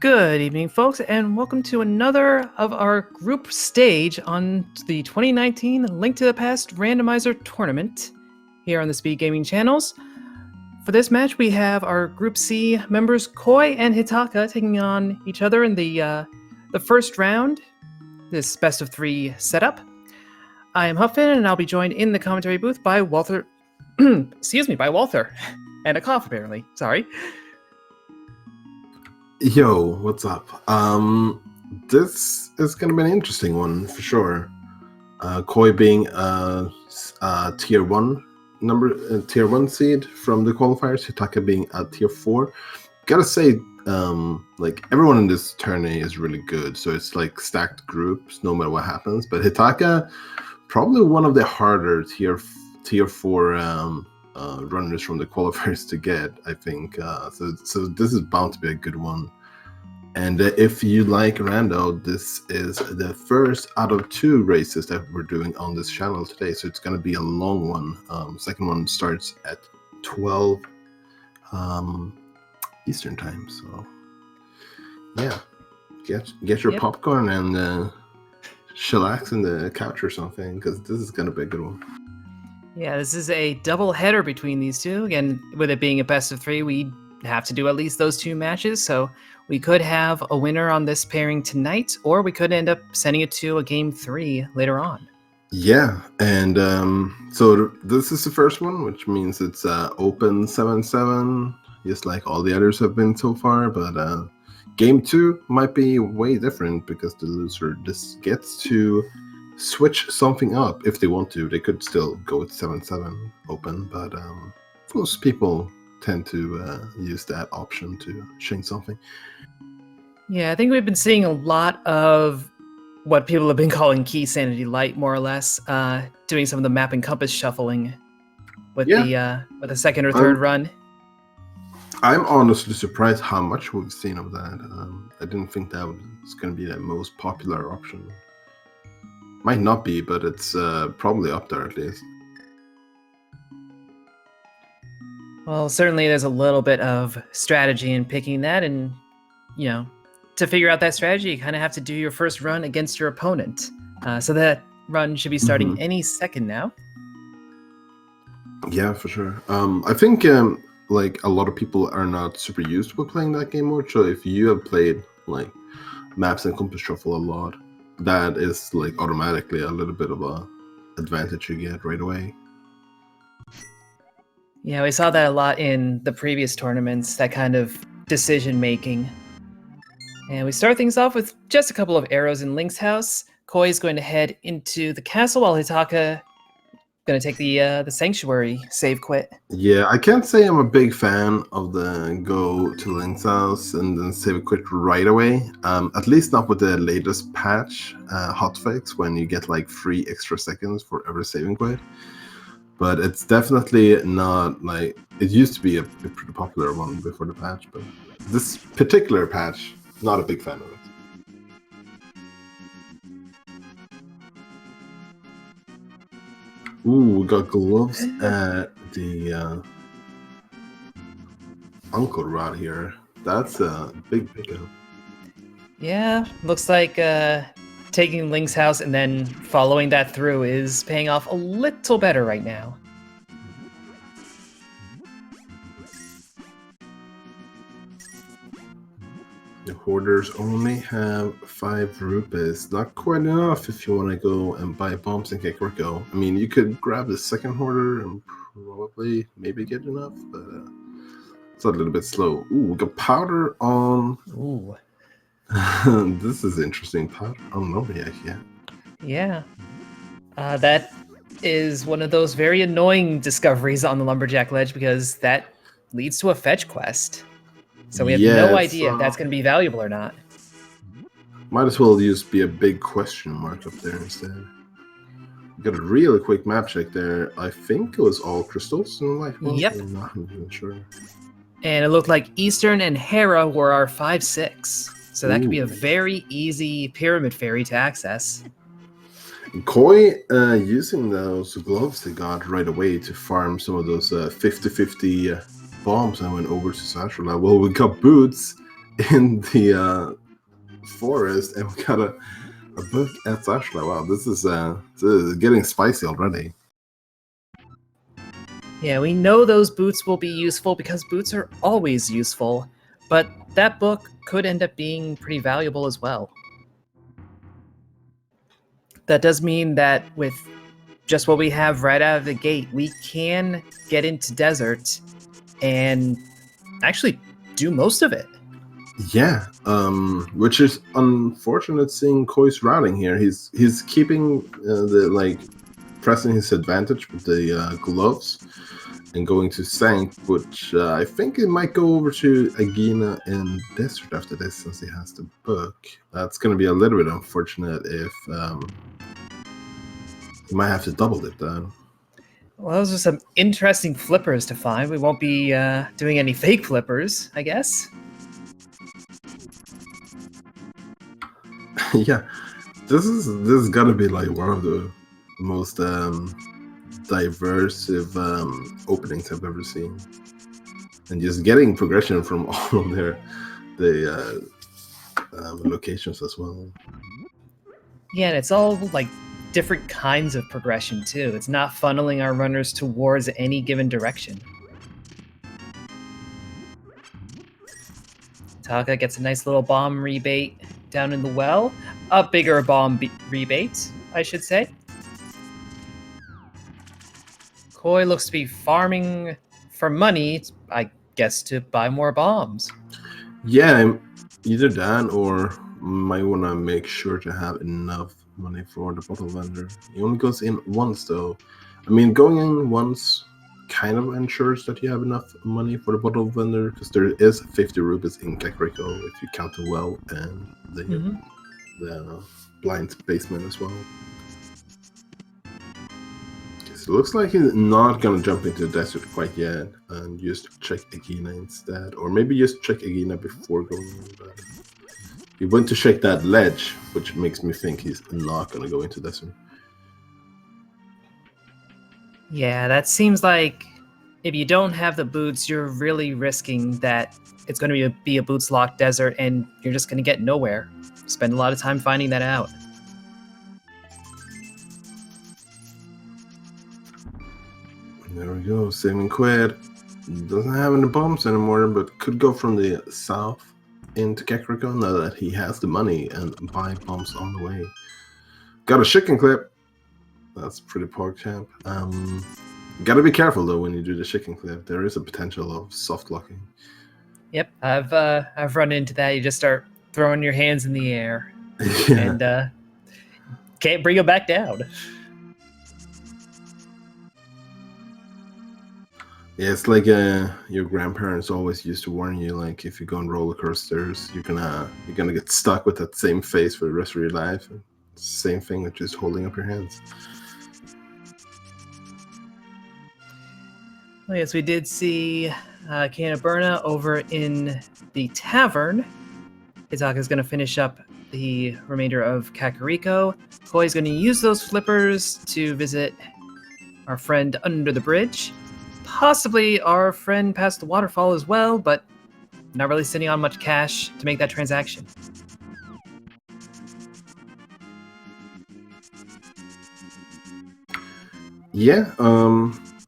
Good evening, folks, and welcome to another of our group stage on the 2019 Link to the Past Randomizer Tournament here on the Speed Gaming channels. For this match, we have our Group C members Koi and Hitaka taking on each other in the first round, this best of three setup. I am Huffin, and I'll be joined in the commentary booth by Walter. by Walter, and a cough apparently. Sorry. Yo, what's up? This is gonna be an interesting one for sure. Koi being a tier one seed from the qualifiers, Hitaka being a tier 4. Gotta say, like everyone in this tourney is really good, so it's like stacked groups no matter what happens. But Hitaka, probably one of the harder tier 4 runners from the qualifiers to get, I think. So this is bound to be a good one. And if you like Rando, this is the first out of 2 races that we're doing on this channel today. So it's going to be a long one. Second one starts at 12 Eastern time. So yeah, get your popcorn and chillax in the couch or something, because this is going to be a good one. Yeah, this is a double header between these two. Again, with it being a best of 3, we have to do at least those 2 matches. So we could have a winner on this pairing tonight, or we could end up sending it to a game 3 later on. Yeah, and so this is the first one, which means it's open 7-7, just like all the others have been so far. But game 2 might be way different, because the loser just gets to switch something up if they want to. They could still go with 7-7 open, but most people tend to use that option to change something. Yeah, I think we've been seeing a lot of what people have been calling key sanity light, more or less, doing some of the map and compass shuffling with the second or third run. I'm honestly surprised how much we've seen of that. I didn't think that was going to be the most popular option. Might not be, but it's probably up there at least. Well, certainly there's a little bit of strategy in picking that, and, you know, to figure out that strategy, you kind of have to do your first run against your opponent. So that run should be starting any second now. Yeah, for sure. I think like a lot of people are not super used with playing that game mode. So if you have played like maps and compass shuffle a lot, that is like automatically a little bit of a advantage you get right away. Yeah, we saw that a lot in the previous tournaments, that kind of decision making. And we start things off with just a couple of arrows in Link's house. Koi is going to head into the castle, while Hitaka going to take the sanctuary save quit. Yeah, I can't say I'm a big fan of the go to Link's house and then save quit right away. At least not with the latest patch hotfix, when you get like 3 extra seconds for every saving quit. But it's definitely not like it used to be a pretty popular one before the patch. But this particular patch, not a big fan of it. Ooh, we got gloves at the uncle rod here. That's a big pickup. Yeah, looks like taking Link's house and then following that through is paying off a little better right now. The hoarders only have 5 rupees. Not quite enough if you want to go and buy bombs and get Rico. I mean, you could grab the second hoarder and probably maybe get enough, but it's a little bit slow. Ooh, we got powder on. Ooh. This is interesting. Powder on Nobiak, yeah. Yeah. That is one of those very annoying discoveries on the Lumberjack Ledge, because that leads to a fetch quest. So we have no idea if that's going to be valuable or not. Might as well just be a big question mark up there instead. We got a really quick map check there. I think it was all crystals in the life one. Yep. I'm not even sure. And it looked like Eastern and Hera were our 5-6. So that could be a very easy pyramid fairy to access. Koi using those gloves they got right away to farm some of those 50-50 bombs and went over to Sasha. Well, we got boots in the forest, and we got a book at Ashla. Wow, this is getting spicy already. Yeah, we know those boots will be useful because boots are always useful, but that book could end up being pretty valuable as well. That does mean that with just what we have right out of the gate, we can get into desert and actually do most of it. Yeah, which is unfortunate seeing Koi's routing here. He's keeping pressing his advantage with the gloves and going to Sank, which I think it might go over to Agina and Desert after this since he has the book. That's going to be a little bit unfortunate if he might have to double it then. Well, those are some interesting flippers to find. We won't be doing any fake flippers, I guess. Yeah, this is gonna be like one of the most diverse openings I've ever seen, and just getting progression from all of the locations as well. Yeah, and it's all like different kinds of progression too. It's not funneling our runners towards any given direction. Hitaka gets a nice little bomb rebate down in the well. A bigger bomb rebate, I should say. Koi looks to be farming for money, I guess, to buy more bombs. Yeah, either that or might want to make sure to have enough money for the bottle vendor. He only goes in once though. I mean, going in once kind of ensures that you have enough money for the bottle vendor, because there is 50 rupees in Kakariko if you count the well and the blind basement as well. So it looks like he's not gonna jump into the desert quite yet and just check Agina instead, or maybe just check Agina before going in. But he went to check that ledge, which makes me think he's not gonna go into desert. Yeah, that seems like if you don't have the boots, you're really risking that it's going to be a boots locked desert and you're just going to get nowhere. Spend a lot of time finding that out. There we go, saving quid. Doesn't have any bombs anymore, but could go from the south into Kakariko now that he has the money and buy bombs on the way. Got a chicken clip. That's pretty PogChamp. Gotta be careful though when you do the chicken clip. There is a potential of soft locking. Yep, I've run into that. You just start throwing your hands in the air and can't bring them back down. Yeah, it's like your grandparents always used to warn you, like if you go on roller coasters, you're gonna get stuck with that same face for the rest of your life. Same thing with just holding up your hands. Well, yes, we did see Canaberna over in the tavern. Hitaka's going to finish up the remainder of Kakariko. Koi's going to use those flippers to visit our friend under the bridge. Possibly our friend past the waterfall as well, but not really sitting on much cash to make that transaction. Yeah,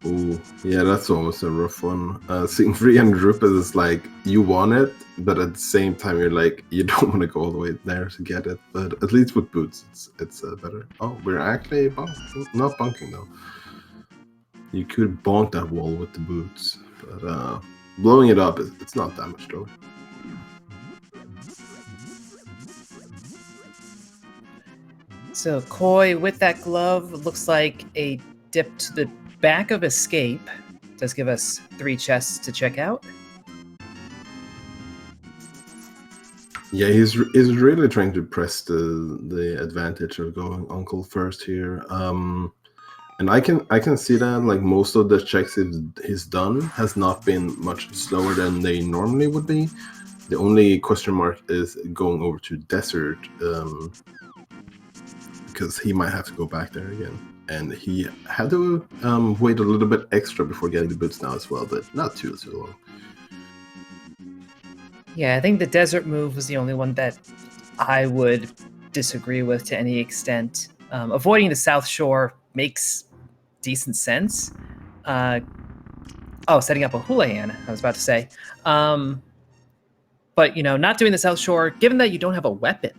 ooh, yeah, that's almost a rough one. Seeing 300 rupees is like, you want it, but at the same time, you're like, you don't want to go all the way there to get it. But at least with boots, it's better. Oh, we're actually not bunking though. You could bonk that wall with the boots, but blowing it up, it's not that much though. So Koi with that glove looks like a dip to the back of escape. Does give us 3 chests to check out. Yeah, he's really trying to press the advantage of going uncle first here. And I can see that, like, most of the checks he's done has not been much slower than they normally would be. The only question mark is going over to desert, because he might have to go back there again. And he had to wait a little bit extra before getting the boots now as well, but not too long. Yeah, I think the desert move was the only one that I would disagree with to any extent. Avoiding the South Shore makes decent sense. Setting up a Houlihan, I was about to say. But, not doing the South Shore, given that you don't have a weapon,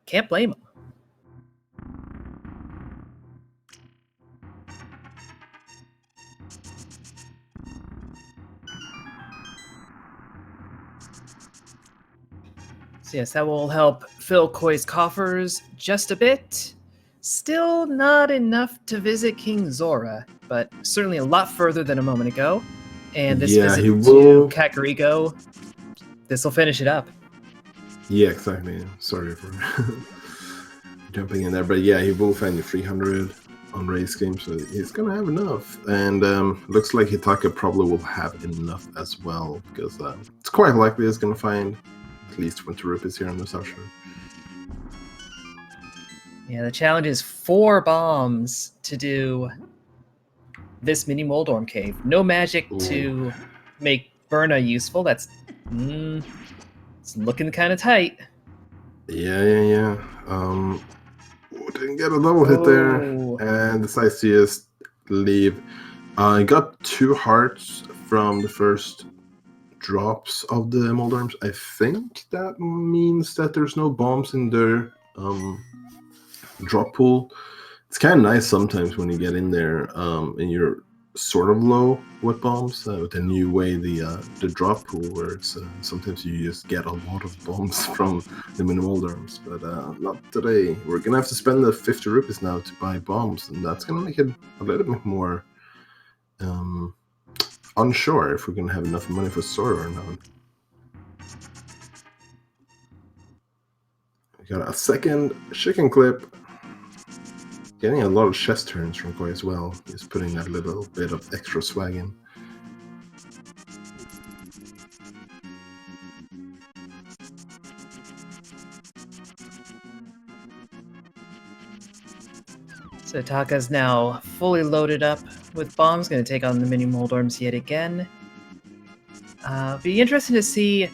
can't blame them. So yes, that will help fill Koi's coffers just a bit. Still not enough to visit King Zora, but certainly a lot further than a moment ago. And this visit to Kakariko, this will finish it up. Yeah, exactly. Sorry for jumping in there, but yeah, he will find the 300 on race game, so he's gonna have enough. And looks like Hitaka probably will have enough as well, because it's quite likely he's gonna find at least 20 rupees here on the South Shore. Yeah, the challenge is 4 bombs to do this mini Moldorm cave. No magic to make Burna useful. That's it's looking kind of tight. Yeah. Didn't get a double hit there, and decides to just leave. I got 2 hearts from the first drops of the Moldorms. I think that means that there's no bombs in their drop pool. It's kind of nice sometimes when you get in there and you're sort of low with bombs with the new way the drop pool works. Sometimes you just get a lot of bombs from the mini Moldorms, but not today. We're gonna have to spend the 50 rupees now to buy bombs, and that's gonna make it a little bit more unsure if we're gonna have enough money for Sora or not. We got a second chicken clip. Getting a lot of chest turns from Koi as well. He's putting a little bit of extra swag in. So Hitaka's now fully loaded up with bombs, going to take on the mini Moldorms yet again. Be interesting to see,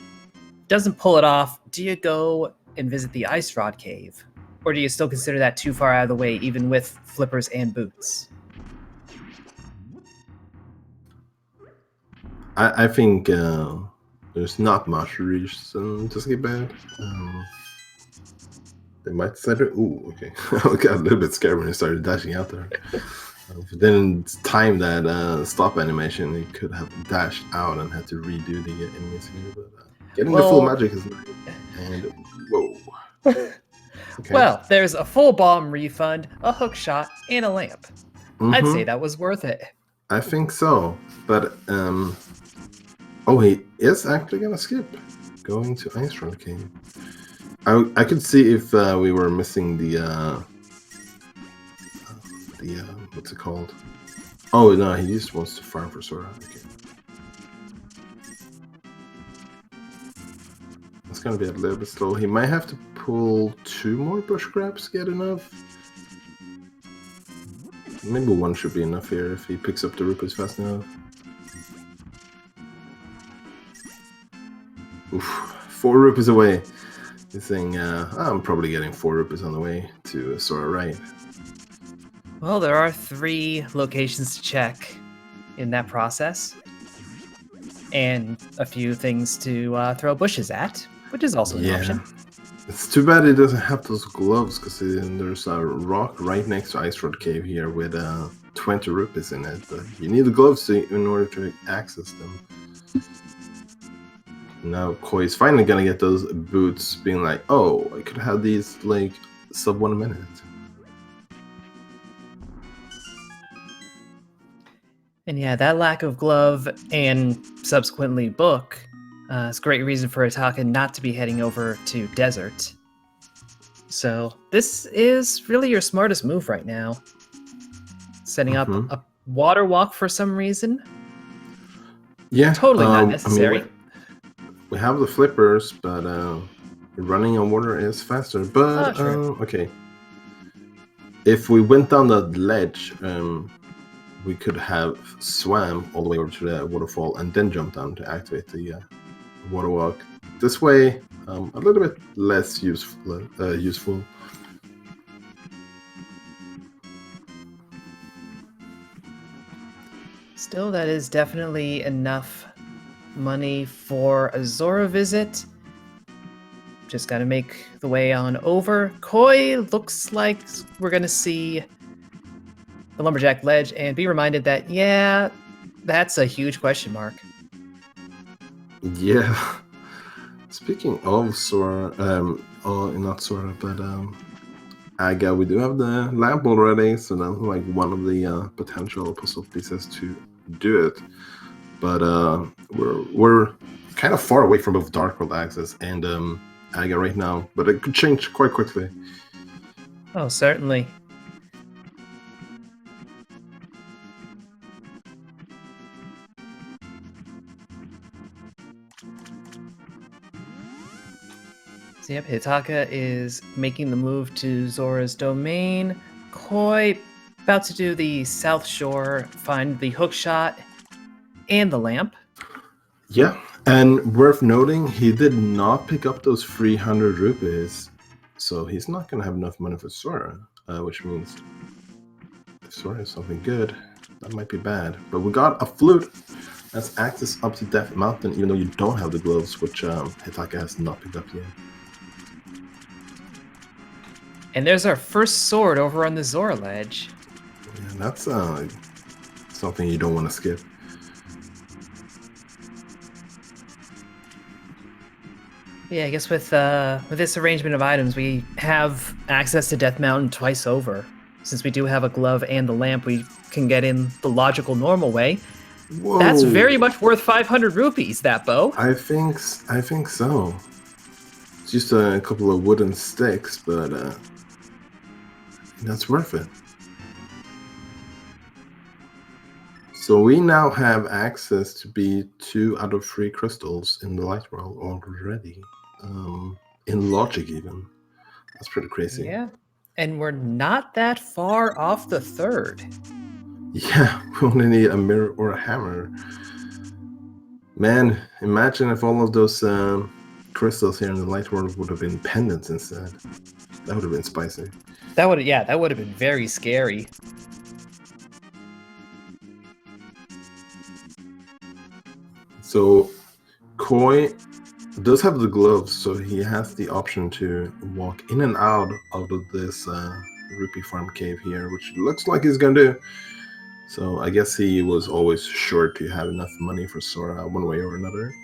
doesn't pull it off, do you go and visit the Ice Rod Cave? Or do you still consider that too far out of the way, even with flippers and boots? I think there's not much reason to skip it. They might decide it. Ooh, okay. I got a little bit scared when he started dashing out there. If it didn't time that stop animation, he could have dashed out and had to redo the enemies here. But getting the full magic is nice. And whoa. Okay. Well, there's a full bomb refund, a hook shot, and a lamp. I'd say that was worth it. I think so. But, he is actually going to skip. Going to Ice Rod Cave. I could see if we were missing the what's it called? Oh, no, he just wants to farm for Sora. Okay. It's going to be a little bit slow. He might have to pull 2 more bush grabs to get enough. Maybe 1 should be enough here if he picks up the rupees fast enough. Oof, 4 rupees away. He's saying, I'm probably getting 4 rupees on the way to Sora, right? Well, there are 3 locations to check in that process. And a few things to throw bushes at, which is also an option. It's too bad he doesn't have those gloves, because there's a rock right next to Ice Rod Cave here with 20 rupees in it. But you need the gloves in order to access them. Now Koi's finally gonna get those boots, being like, oh, I could have these like sub 1 minute. And yeah, that lack of glove and subsequently book is a great reason for Hitaka not to be heading over to Desert. So this is really your smartest move right now. Setting up a water walk for some reason. Yeah. Totally not necessary. I mean, we have the flippers, but running on water is faster. But, okay. If we went down that ledge, we could have swam all the way over to the waterfall and then jump down to activate the water walk. this way, a little bit less useful. Still, that is definitely enough money for a Zora visit. Just gotta make the way on over. Koi, looks like we're gonna see the Lumberjack Ledge and be reminded that, yeah, that's a huge question mark. Yeah. Speaking of Sora, not Sora, but Aga, we do have the lamp already, so that's like one of the potential puzzle pieces to do it. But we're kind of far away from both Dark World Access and Aga right now, but it could change quite quickly. Oh, certainly. So yep, Hitaka is making the move to Zora's domain. Koi about to do the South Shore, find the hook shot and the lamp. Yeah, and worth noting, he did not pick up those 300 rupees, so he's not going to have enough money for Sora, which means if Sora is something good, that might be bad. But we got a flute. That's access up to Death Mountain, even though you don't have the gloves, which Hitaka has not picked up yet. And there's our first sword over on the Zora ledge. Yeah, that's something you don't want to skip. Yeah, I guess with this arrangement of items, we have access to Death Mountain twice over. Since we do have a glove and the lamp, we can get in the logical, normal way. Whoa. That's very much worth 500 rupees, that bow. I think so. It's just a couple of wooden sticks, but that's worth it. So we now have access to be 2 out of 3 crystals in the light world already. In logic even. That's pretty crazy. Yeah. And we're not that far off the third. Yeah, we only need a mirror or a hammer. Man, imagine if all of those crystals here in the light world would have been pendants instead. That would have been spicy. That would have been very scary. So Koi does have the gloves, so he has the option to walk in and out of this rupee farm cave here, which looks like he's gonna do. So I guess he was always sure to have enough money for Sora one way or another.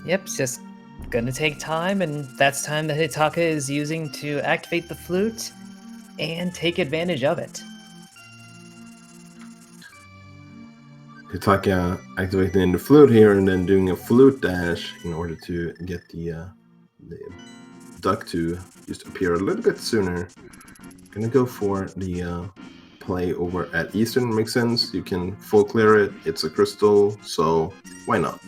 Yep, it's just gonna take time, and that's time that Hitaka is using to activate the flute and take advantage of it. Hitaka activating the flute here and then doing a flute dash in order to get the duck to just appear a little bit sooner. Gonna go for the play over at Eastern. Makes sense. You can full clear it. It's a crystal, so why not?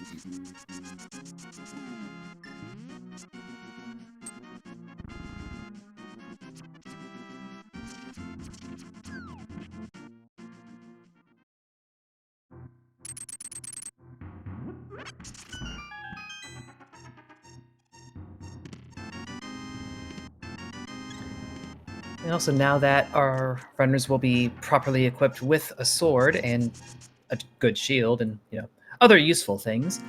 And also now that our runners will be properly equipped with a sword and a good shield and other useful things,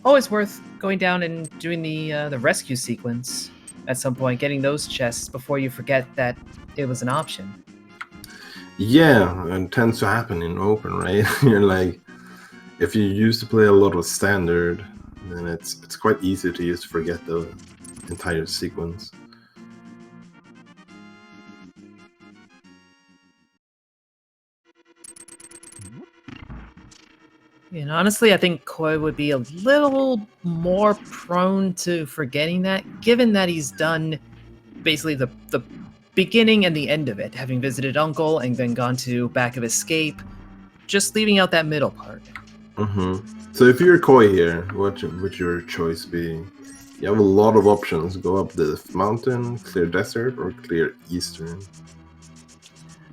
always worth going down and doing the rescue sequence at some point, getting those chests before you forget that it was an option. Yeah, it tends to happen in open, right? You're like, if you used to play a lot of standard, then it's quite easy to just forget the entire sequence. And honestly, I think Koi would be a little more prone to forgetting that, given that he's done basically the beginning and the end of it, having visited Uncle and then gone to Back of Escape, just leaving out that middle part. So if you're Koi here, what would your choice be? You have a lot of options. Go up the mountain, clear desert, or clear Eastern.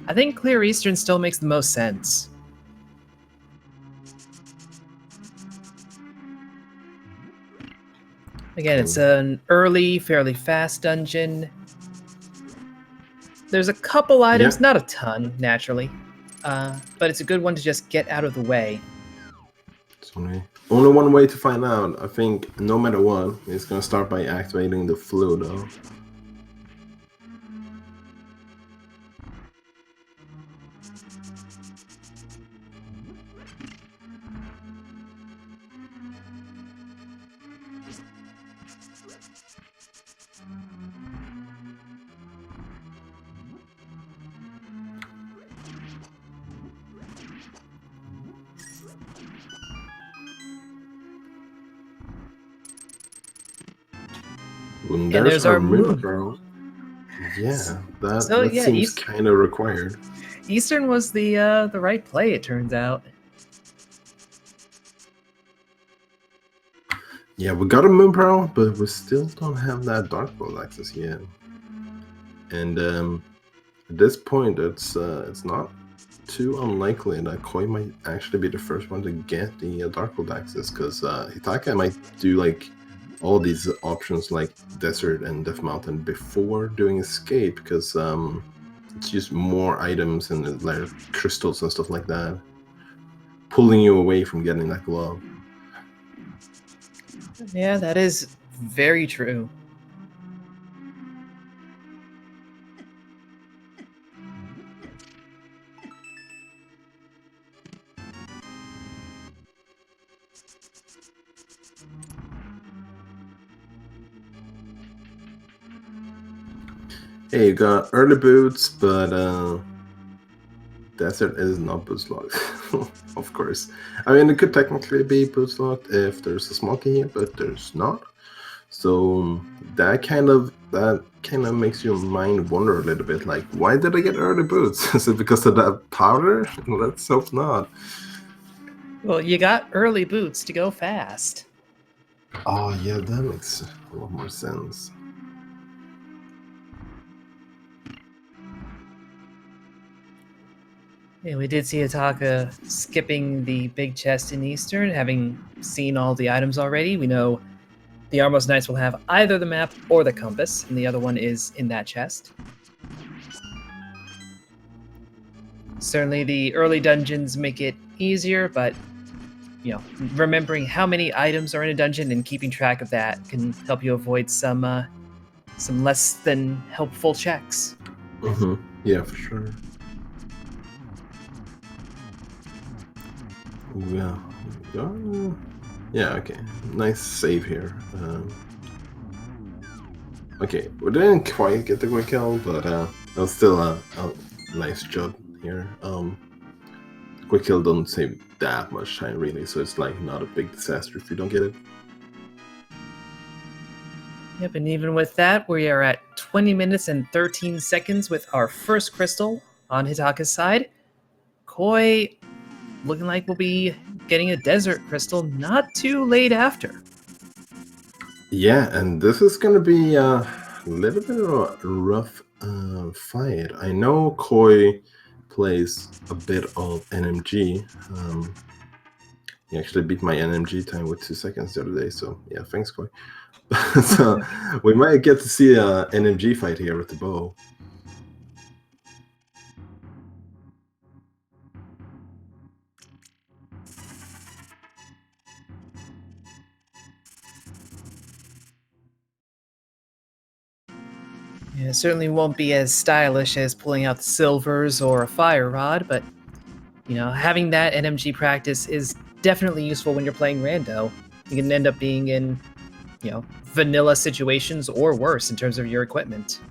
I think clear Eastern still makes the most sense. Again, it's an early, fairly fast dungeon. There's a couple items, not a ton, naturally, but it's a good one to just get out of the way. It's only one way to find out. I think no matter what, it's gonna start by activating the flu, though. And there's our moon, bro. Yeah, that seems kind of required. Eastern was the right play, it turns out. Yeah, we got a moon pearl, but we still don't have that dark world access yet. And at this point, it's not too unlikely that Koi might actually be the first one to get the dark world access, because Hitaka might do like all these options like desert and Death Mountain before doing escape, because it's just more items and like crystals and stuff like that, pulling you away from getting that glove. Yeah, that is very true. Hey, you got early boots, but desert is not boots locked. Of course. I mean, it could technically be boots locked if there's a smoky here, but there's not. So that kind of makes your mind wonder a little bit, like, why did I get early boots? Is it because of that powder? Let's hope not. Well, you got early boots to go fast. Oh yeah, that makes a lot more sense. Yeah, we did see Hitaka skipping the big chest in Eastern, having seen all the items already. We know the Armos Knights will have either the map or the compass, and the other one is in that chest. Certainly the early dungeons make it easier, but you know, remembering how many items are in a dungeon and keeping track of that can help you avoid some less than helpful checks. Mm-hmm. Yeah, for sure. Yeah. Yeah, okay. Nice save here. Okay, we didn't quite get the quick kill, but that was still a nice job here. Quick kill doesn't save that much time, really, so it's like not a big disaster if you don't get it. Yep, and even with that, we are at 20 minutes and 13 seconds with our first crystal on Hitaka's side. Koi looking like we'll be getting a desert crystal not too late after. Yeah, and this is going to be a little bit of a rough fight. I know Koi plays a bit of NMG. He actually beat my NMG time with 2 seconds the other day, so yeah, thanks, Koi. So we might get to see a NMG fight here with the bow. Yeah, it certainly won't be as stylish as pulling out the silvers or a fire rod, but you know, having that NMG practice is definitely useful when you're playing rando. You can end up being in, you know, vanilla situations or worse in terms of your equipment.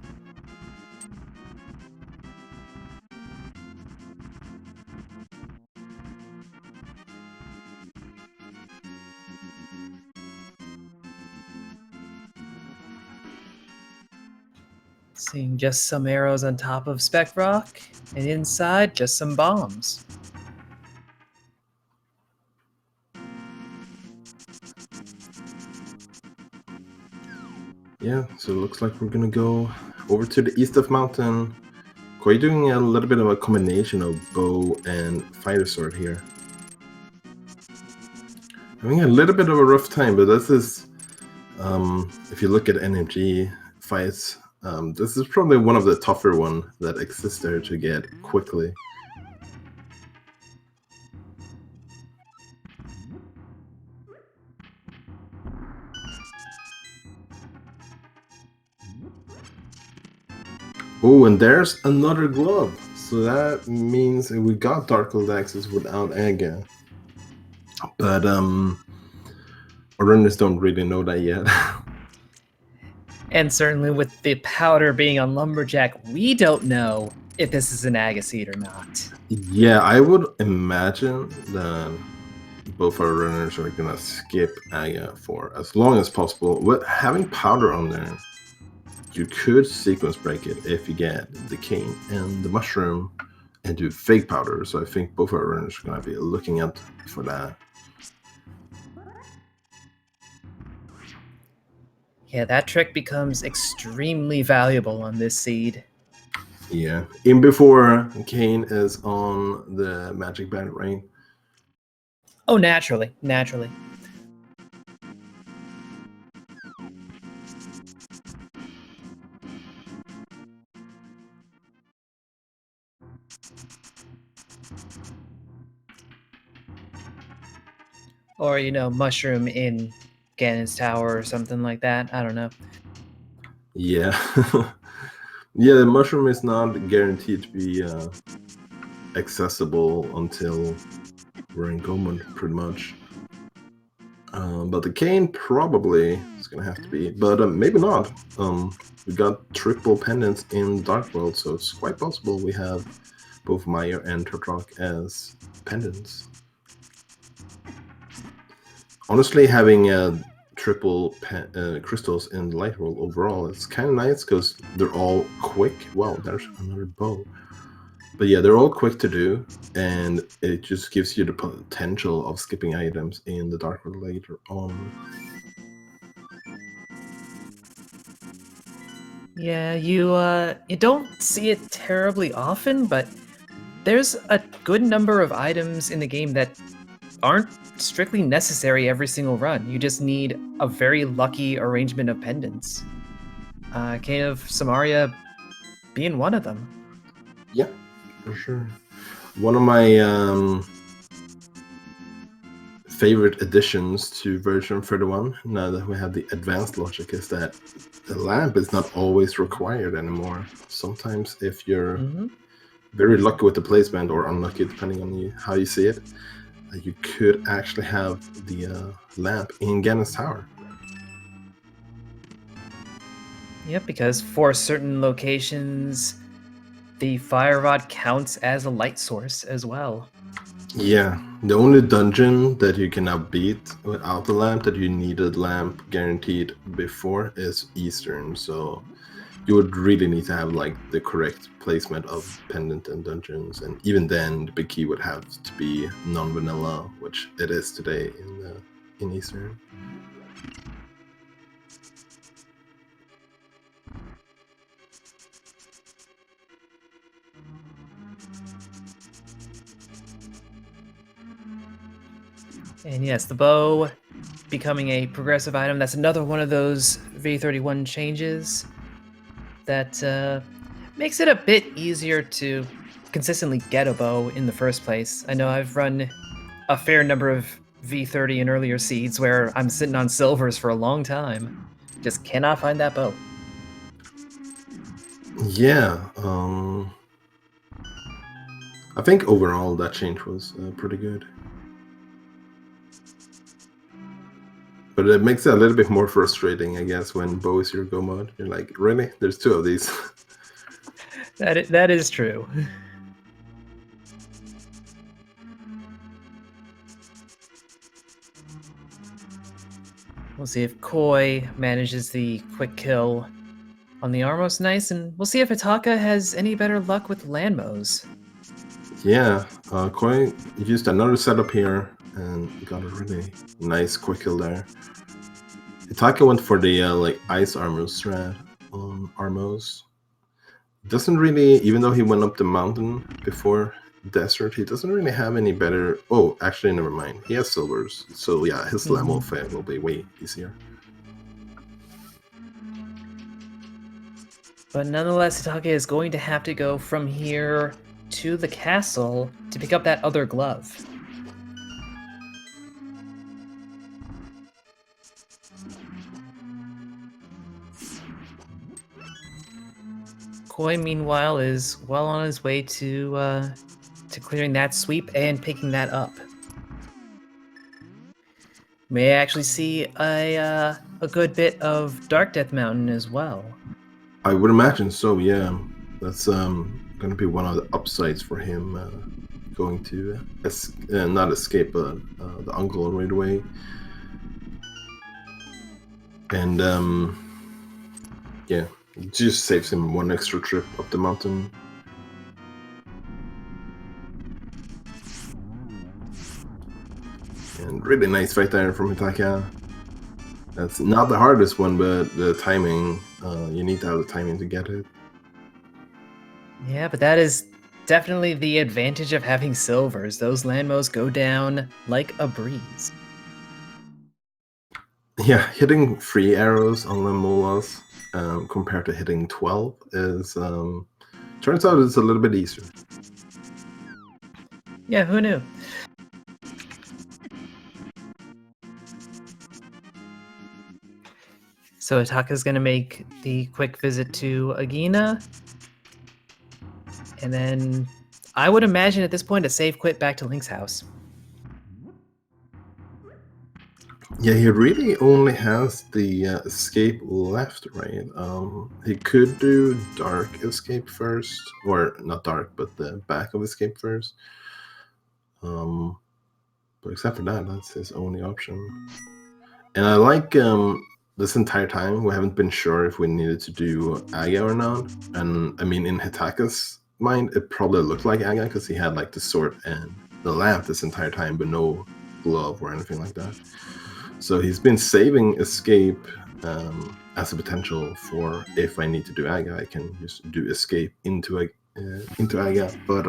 Seeing just some arrows on top of Spec Rock, and inside just some bombs. Yeah, so it looks like we're gonna go over to the east of mountain. Koi doing a little bit of a combination of bow and fighter sword here. Having a little bit of a rough time, but this is If you look at NMG fights, this is probably one of the tougher one that exists there to get quickly. Oh, and there's another glove. So that means we got Darkhold Axis without Aga. But our runners don't really know that yet. And certainly with the powder being on Lumberjack, we don't know if this is an Aga seed or not. Yeah, I would imagine that both our runners are gonna skip Aga for as long as possible. With having powder on there, you could sequence break it if you get the cane and the mushroom and do fake powder. So I think both our runners are gonna be looking out for that. Yeah, that trick becomes extremely valuable on this seed. Yeah, in before Kane is on the magic band, right? Oh, naturally. Or, mushroom in Ganon's tower or something like that. I don't know. Yeah. Yeah, the mushroom is not guaranteed to be accessible until we're in go mode, pretty much. But the cane probably is gonna have to be, but maybe not. We got triple pendants in Dark World, so it's quite possible we have both Maya and Turtok as pendants. Honestly, having triple crystals in Light World overall, it's kind of nice because they're all quick. Well, there's another bow. But yeah, they're all quick to do, and it just gives you the potential of skipping items in the Dark World later on. Yeah, you don't see it terribly often, but there's a good number of items in the game that aren't strictly necessary every single run. You just need a very lucky arrangement of pendants. Cane of Samaria being one of them. Yeah, for sure. One of my favorite additions to version 31, now that we have the advanced logic, is that the lamp is not always required anymore. Sometimes if you're very lucky with the placement, or unlucky depending on how you see it, you could actually have the lamp in Ganon's tower. Yep, because for certain locations, the fire rod counts as a light source as well. Yeah, the only dungeon that you can now beat without the lamp that you needed lamp guaranteed before is Eastern, so you would really need to have like the correct placement of pendant and dungeons, and even then the big key would have to be non-vanilla, which it is today in Eastern. And yes, the bow becoming a progressive item, that's another one of those V31 changes that makes it a bit easier to consistently get a bow in the first place. I know I've run a fair number of V30 and earlier seeds where I'm sitting on silvers for a long time. Just cannot find that bow. Yeah, I think overall that change was pretty good. But it makes it a little bit more frustrating, I guess, when bow is your go mode. You're like, really? There's two of these. That is true. We'll see if Koi manages the quick kill on the Armos Nice, and we'll see if Hitaka has any better luck with Landmos. Yeah, Koi used another setup here and got a really nice quick kill there. Hitaka went for the like ice armor strat on Armos. Doesn't really, even though he went up the mountain before desert, he doesn't really have any better. Oh, actually, never mind. He has silvers, so yeah, his slam will fail will be way easier. But nonetheless, Hitaka is going to have to go from here to the castle to pick up that other glove. Koi, meanwhile, is well on his way to clearing that sweep and picking that up. May actually see a good bit of Dark Death Mountain as well. I would imagine so. Yeah, that's going to be one of the upsides for him going to not escape, but the uncle right away. And yeah, it just saves him one extra trip up the mountain. And really nice fight there from Hitaka. That's not the hardest one, but the timing, you need to have the timing to get it. Yeah, but that is definitely the advantage of having silvers. Those landmos go down like a breeze. Yeah, hitting 3 arrows on Lemolas compared to hitting 12 is turns out it's a little bit easier. Yeah, who knew? So Hitaka's going to make the quick visit to Agina. And then I would imagine at this point a save quit back to Link's house. Yeah, he really only has the escape left, right? He could do dark escape first, or not dark, but the back of escape first. But except for that, that's his only option. And I like this entire time we haven't been sure if we needed to do Aga or not. And I mean, in Hitaka's mind, it probably looked like Aga because he had like the sword and the lamp this entire time, but no glove or anything like that. So he's been saving escape as a potential for if I need to do Aga, I can just do escape into Aga. But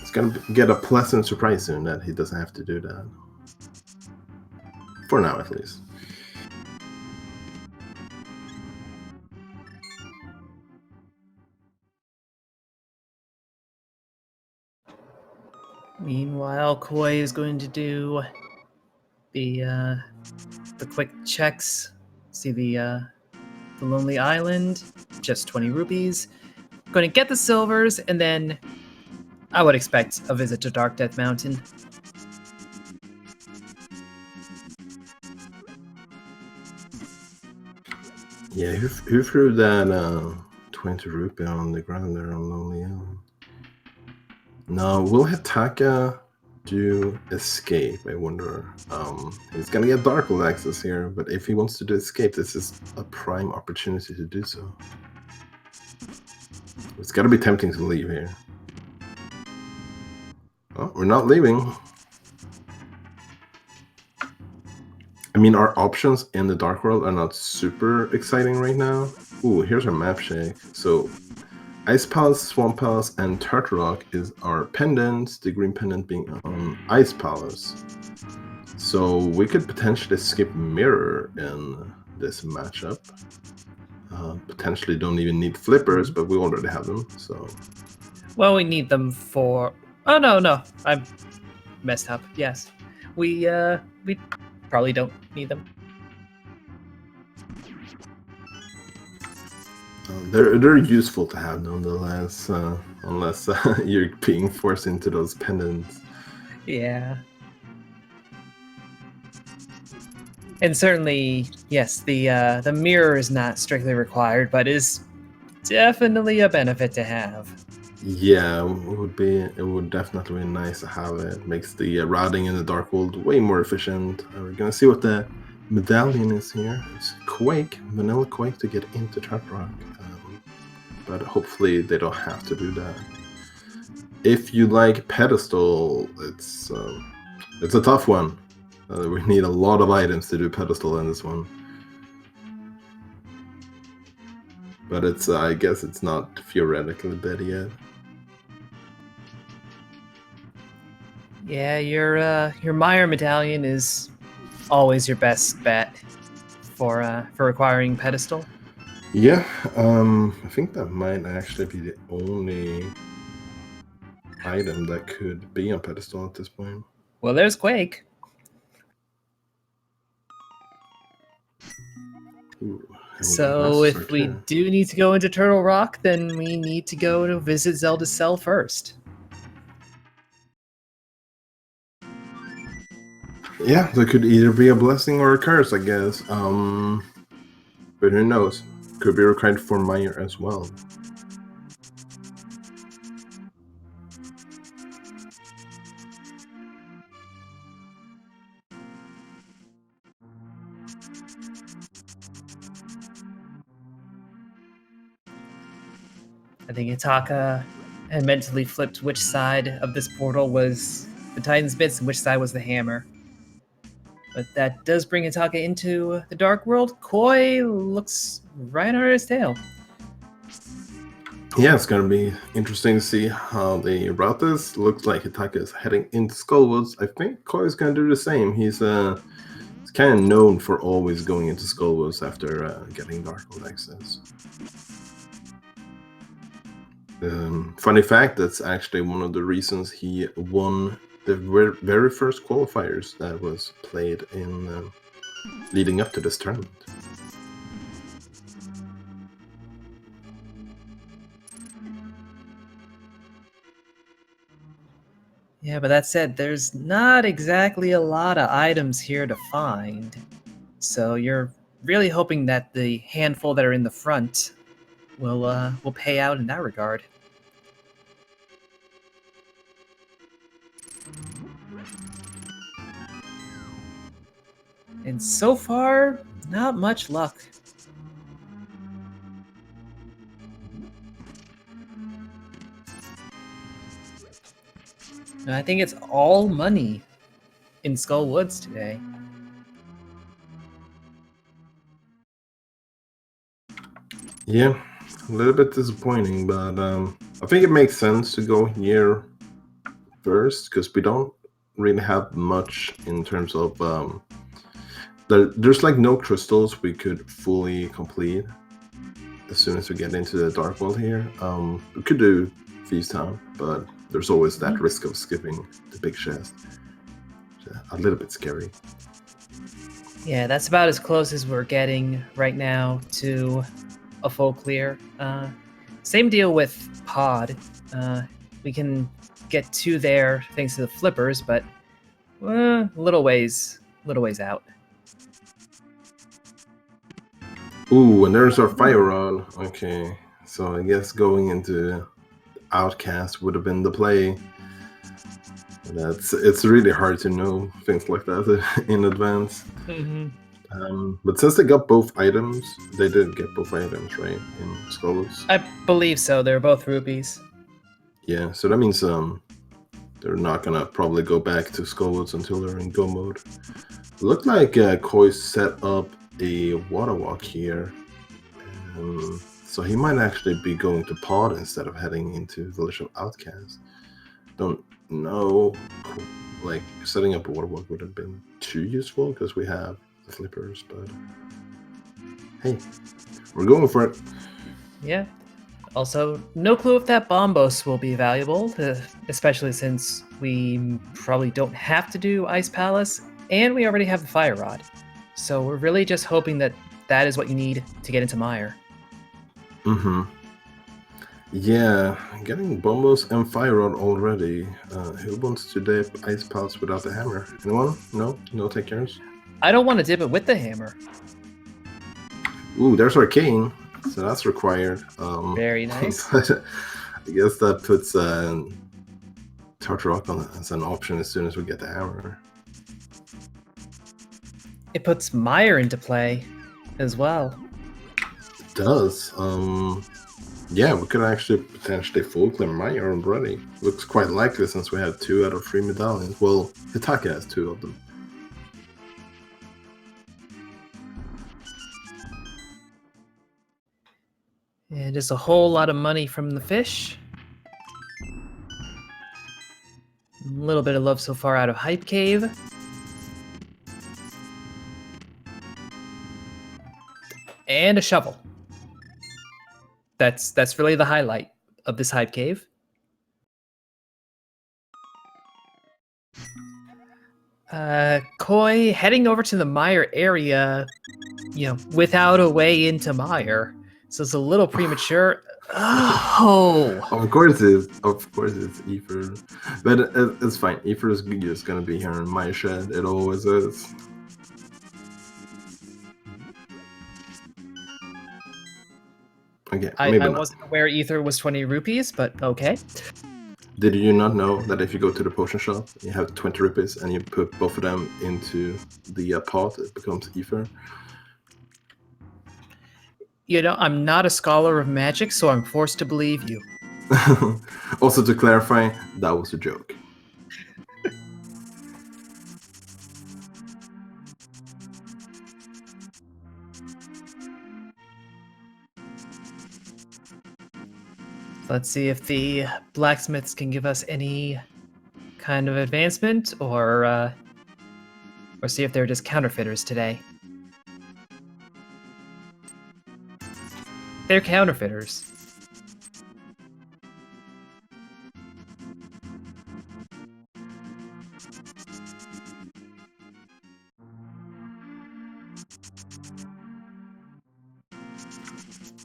it's gonna get a pleasant surprise soon that he doesn't have to do that. For now, at least. Meanwhile, Koi is going to do the quick checks. See the Lonely Island, just 20 rupees. Going to get the silvers, and then I would expect a visit to Dark Death Mountain. Yeah, who threw that 20 rupee on the ground there on Lonely Island? No, will Hitaka do escape? I wonder. He's gonna get Dark World access here, but if he wants to do escape, this is a prime opportunity to do so. It's gotta be tempting to leave here. Oh, we're not leaving. I mean, our options in the Dark World are not super exciting right now. Ooh, here's our map shake. So, Ice Palace, Swamp Palace, and Turtle Rock is our pendants, the green pendant being on Ice Palace. So we could potentially skip Mirror in this matchup. Potentially don't even need flippers, but we already have them, so... Well, we need them for... Oh, no, I messed up, yes. We probably don't need them. They're useful to have nonetheless, unless you're being forced into those pendants. Yeah. And certainly, yes, the mirror is not strictly required, but is definitely a benefit to have. Yeah, it would definitely be nice to have it. It makes the routing in the Dark World way more efficient. We're gonna see what the medallion is here. It's Quake, Vanilla Quake to get into Turtle Rock. But hopefully they don't have to do that. If you like Pedestal, it's a tough one. We need a lot of items to do Pedestal in this one. But it's I guess it's not theoretically dead yet. Yeah, your Meyer medallion is always your best bet for requiring pedestal. Yeah, I think that might actually be the only item that could be on pedestal at this point. Well, there's Quake. Ooh, and we got So Master if we too. do need to go into Turtle Rock, then we need to go to visit Zelda's cell first. Yeah, that could either be a blessing or a curse, I guess. But who knows? Could be required for Meyer as well. I think Hitaka had mentally flipped which side of this portal was the Titan's bits and which side was the hammer. But that does bring Hitaka into the Dark World. Koi looks right under his tail. Yeah, it's gonna be interesting to see how they route this. Looks like Hitaka is heading into Skullwoods. I think Koi is gonna do the same. He's kind of known for always going into Skullwoods after getting Darkwood access. Funny fact, that's actually one of the reasons he won the very first qualifiers that was played in leading up to this tournament. Yeah, but that said, there's not exactly a lot of items here to find. So you're really hoping that the handful that are in the front will pay out in that regard. And so far, not much luck. I think it's all money in Skull Woods today. Yeah, a little bit disappointing, but I think it makes sense to go here first because we don't really have much in terms of there's like no crystals we could fully complete as soon as we get into the Dark World here. We could do Feast Town, but there's always that risk of skipping the big chest. A little bit scary. Yeah, that's about as close as we're getting right now to a full clear. Same deal with Pod. We can get to there thanks to the flippers, but little ways out. Ooh, and there's our fire rod. Okay, so I guess going into Outcast would have been the play. It's really hard to know things like that in advance. But since they got both items, they did get both items, right? In Skulls. I believe so. They're both rupees. Yeah, so that means they're not gonna probably go back to Skullwoods until they're in go mode. Looked like Koi set up a water walk here, so he might actually be going to Pod instead of heading into Village of Outcast. Don't know, like setting up a water walk would have been too useful because we have the flippers, but hey, we're going for it. Yeah. Also, no clue if that Bombos will be valuable, especially since we probably don't have to do Ice Palace, and we already have the Fire Rod. So we're really just hoping that that is what you need to get into Mire. Yeah, getting Bombos and Fire Rod already. Who wants to dip Ice Palace without the hammer? Anyone? No? No takers? I don't want to dip it with the hammer. Ooh, there's Arcane. So that's required. Very nice. But I guess that puts Touch Rock on as an option as soon as we get the hammer. It puts Mire into play as well. It does. Yeah, we could actually potentially full clear Mire already. Looks quite likely since we have 2 out of 3 medallions. Well, Hitaka has 2 of them. And just a whole lot of money from the fish. A little bit of love so far out of Hype Cave. And a shovel. That's really the highlight of this hype cave. Koi heading over to the mire area, without a way into mire. So it's a little premature. Oh, Of course it's Ether, but it's fine. Ether is just gonna be here in my shed. It always is. Okay, maybe I not. wasn't aware ether was 20 rupees, but okay. Did you not know that if you go to the potion shop, you have 20 rupees and you put both of them into the pot, it becomes Ether? I'm not a scholar of magic, so I'm forced to believe you. Also, to clarify, that was a joke. Let's see if the blacksmiths can give us any kind of advancement, or see if they're just counterfeiters today. They're counterfeiters.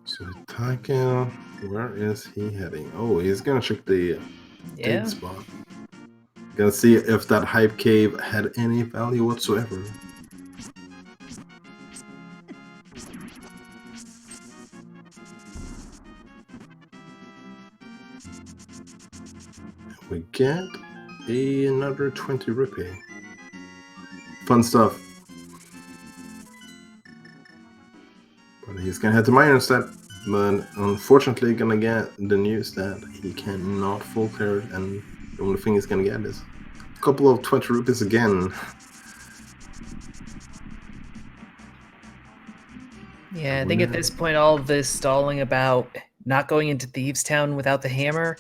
So Hitaka, where is he heading? Oh, he's gonna check the dig spot. Gonna see if that hype cave had any value whatsoever. We get another 20 rupee. Fun stuff. But he's gonna head to mine instead. But unfortunately gonna get the news that he cannot full clear it, and the only thing he's gonna get is a couple of 20 rupees again. Yeah, I think at this point all this stalling about not going into Thieves Town without the hammer,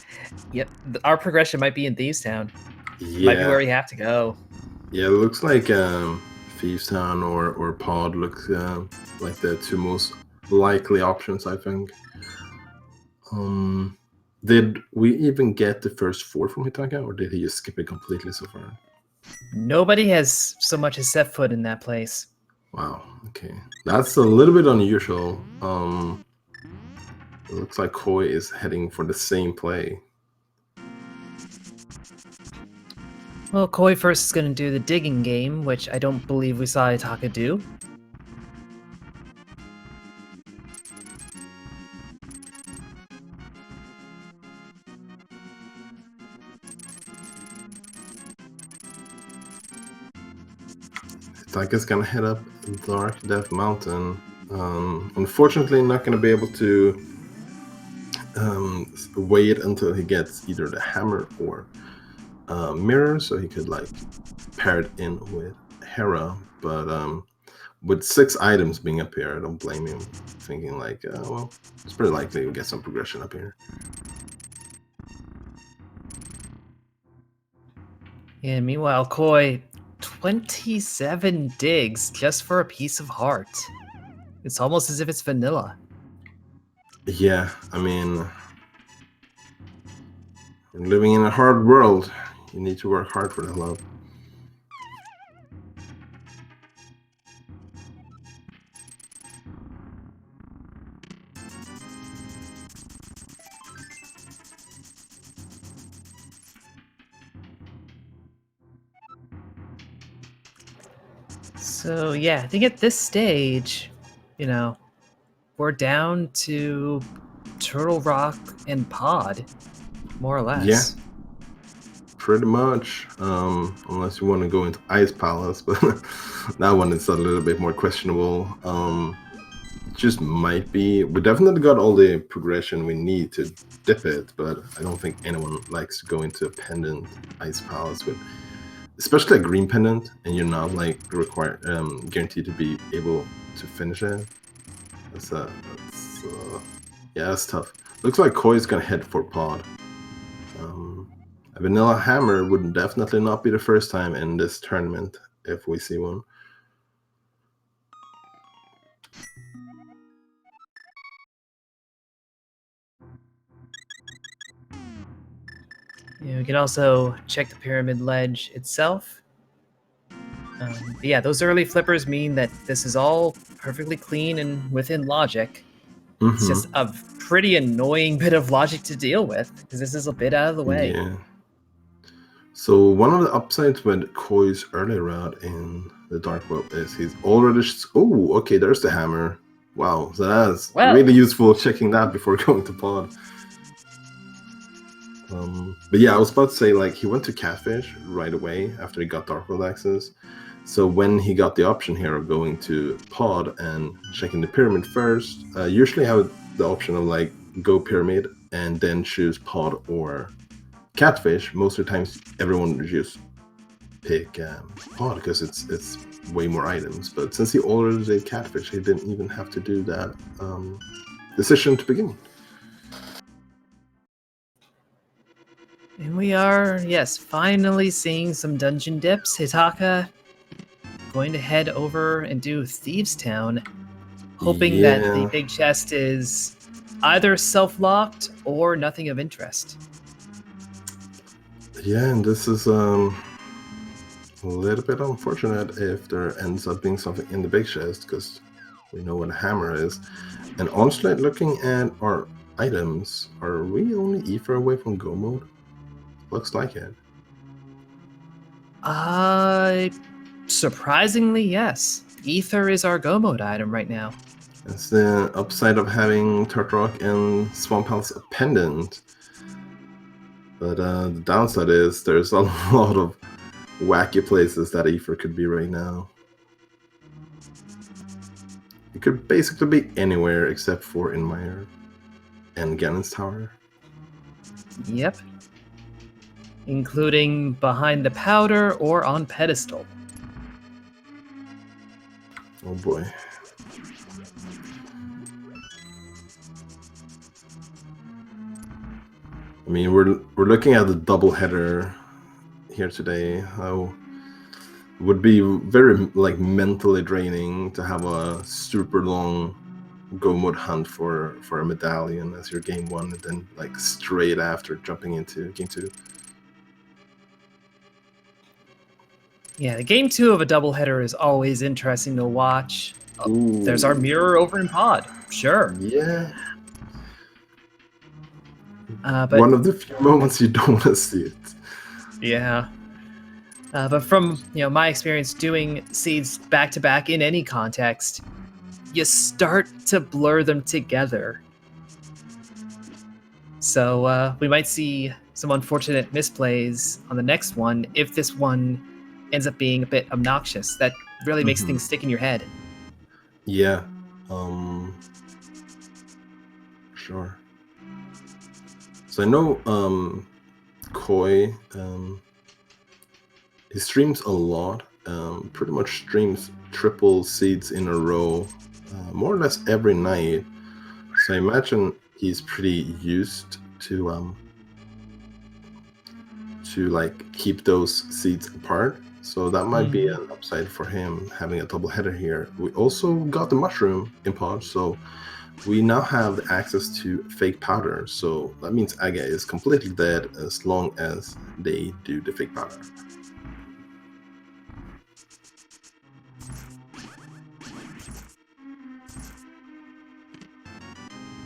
our progression might be in Thieves Town. Yeah. Might be where we have to go. Yeah, it looks like Thieves Town or Pod looks like the two most likely options, I think. Did we even get the first 4 from Hitaka, or did he just skip it completely so far? Nobody has so much as set foot in that place. Wow, okay. That's a little bit unusual. It looks like Koi is heading for the same play. Well, Koi first is going to do the digging game, which I don't believe we saw Hitaka do. Hitaka's gonna head up Dark Death Mountain. Unfortunately, not gonna be able to wait until he gets either the hammer or mirror, so he could like pair it in with Hera. But with 6 items being up here, I don't blame him, thinking like, well, it's pretty likely we'll get some progression up here. Yeah, meanwhile, Koi, 27 digs just for a piece of heart. It's almost as if it's vanilla. Yeah, I mean, living in a hard world, you need to work hard for the love. So yeah, I think at this stage, we're down to Turtle Rock and Pod, more or less. Yeah, pretty much. Unless you want to go into Ice Palace, but that one is a little bit more questionable. Just might be. We definitely got all the progression we need to dip it, but I don't think anyone likes to go into a pendant Ice Palace with, especially a green pendant, and you're not like required guaranteed to be able to finish it. That's tough. Looks like Koi's gonna head for Pod. A vanilla hammer would definitely not be the first time in this tournament if we see one. You can also check the pyramid ledge itself. But yeah, those early flippers mean that this is all perfectly clean and within logic. It's just a pretty annoying bit of logic to deal with, because this is a bit out of the way. Yeah. So one of the upsides with Koi's early route in the Dark World is he's already... Oh, okay, there's the hammer. Wow, so that's really useful checking that before going to pod. But yeah, I was about to say, like, he went to Catfish right away after he got Dark World access. So when he got the option here of going to pod and checking the pyramid first, usually I have the option of like go pyramid and then choose pod or Catfish. Most of the times everyone would just pick pod because it's way more items. But since he already did Catfish, he didn't even have to do that decision to begin with. And we are, yes, finally seeing some dungeon dips. Hitaka going to head over and do Thieves Town, hoping that the big chest is either self-locked or nothing of interest. Yeah, and this is a little bit unfortunate if there ends up being something in the big chest, because we know what a hammer is. And honestly, looking at our items, are we only ether away from go mode? Looks like it. Surprisingly, yes. Ether is our go mode item right now. It's the upside of having Turtle Rock and Swamp House a pendant. But the downside is there's a lot of wacky places that ether could be right now. It could basically be anywhere except for in Meyer and Ganon's Tower. Yep. Including behind the powder or on pedestal. Oh boy. I mean, we're looking at the double header here today. How would be very like mentally draining to have a super long go mode hunt for a medallion as your game 1 and then like straight after jumping into game 2. Yeah, the game 2 of a doubleheader is always interesting to watch. Oh, there's our mirror over in pod. Sure. Yeah. But one of the few moments you don't want to see it. Yeah. But from my experience doing seeds back to back in any context, you start to blur them together. So we might see some unfortunate misplays on the next one if this one ends up being a bit obnoxious. That really makes things stick in your head. Yeah. Sure. So I know Koi, he streams a lot, pretty much streams triple seeds in a row, more or less every night. So I imagine he's pretty used to like keep those seeds apart. So that might be an upside for him having a double header here. We also got the mushroom in pod, so we now have access to fake powder. So that means Aga is completely dead as long as they do the fake powder.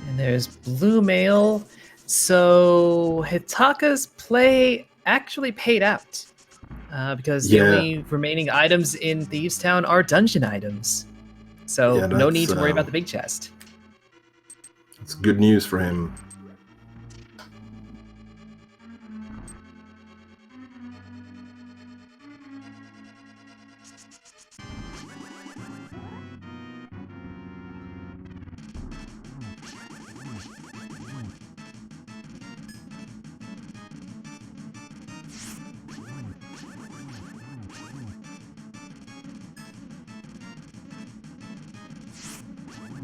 And there's blue mail. So Hitaka's play actually paid out. Because the only remaining items in Thieves Town are dungeon items. So no need to worry about the big chest. It's good news for him.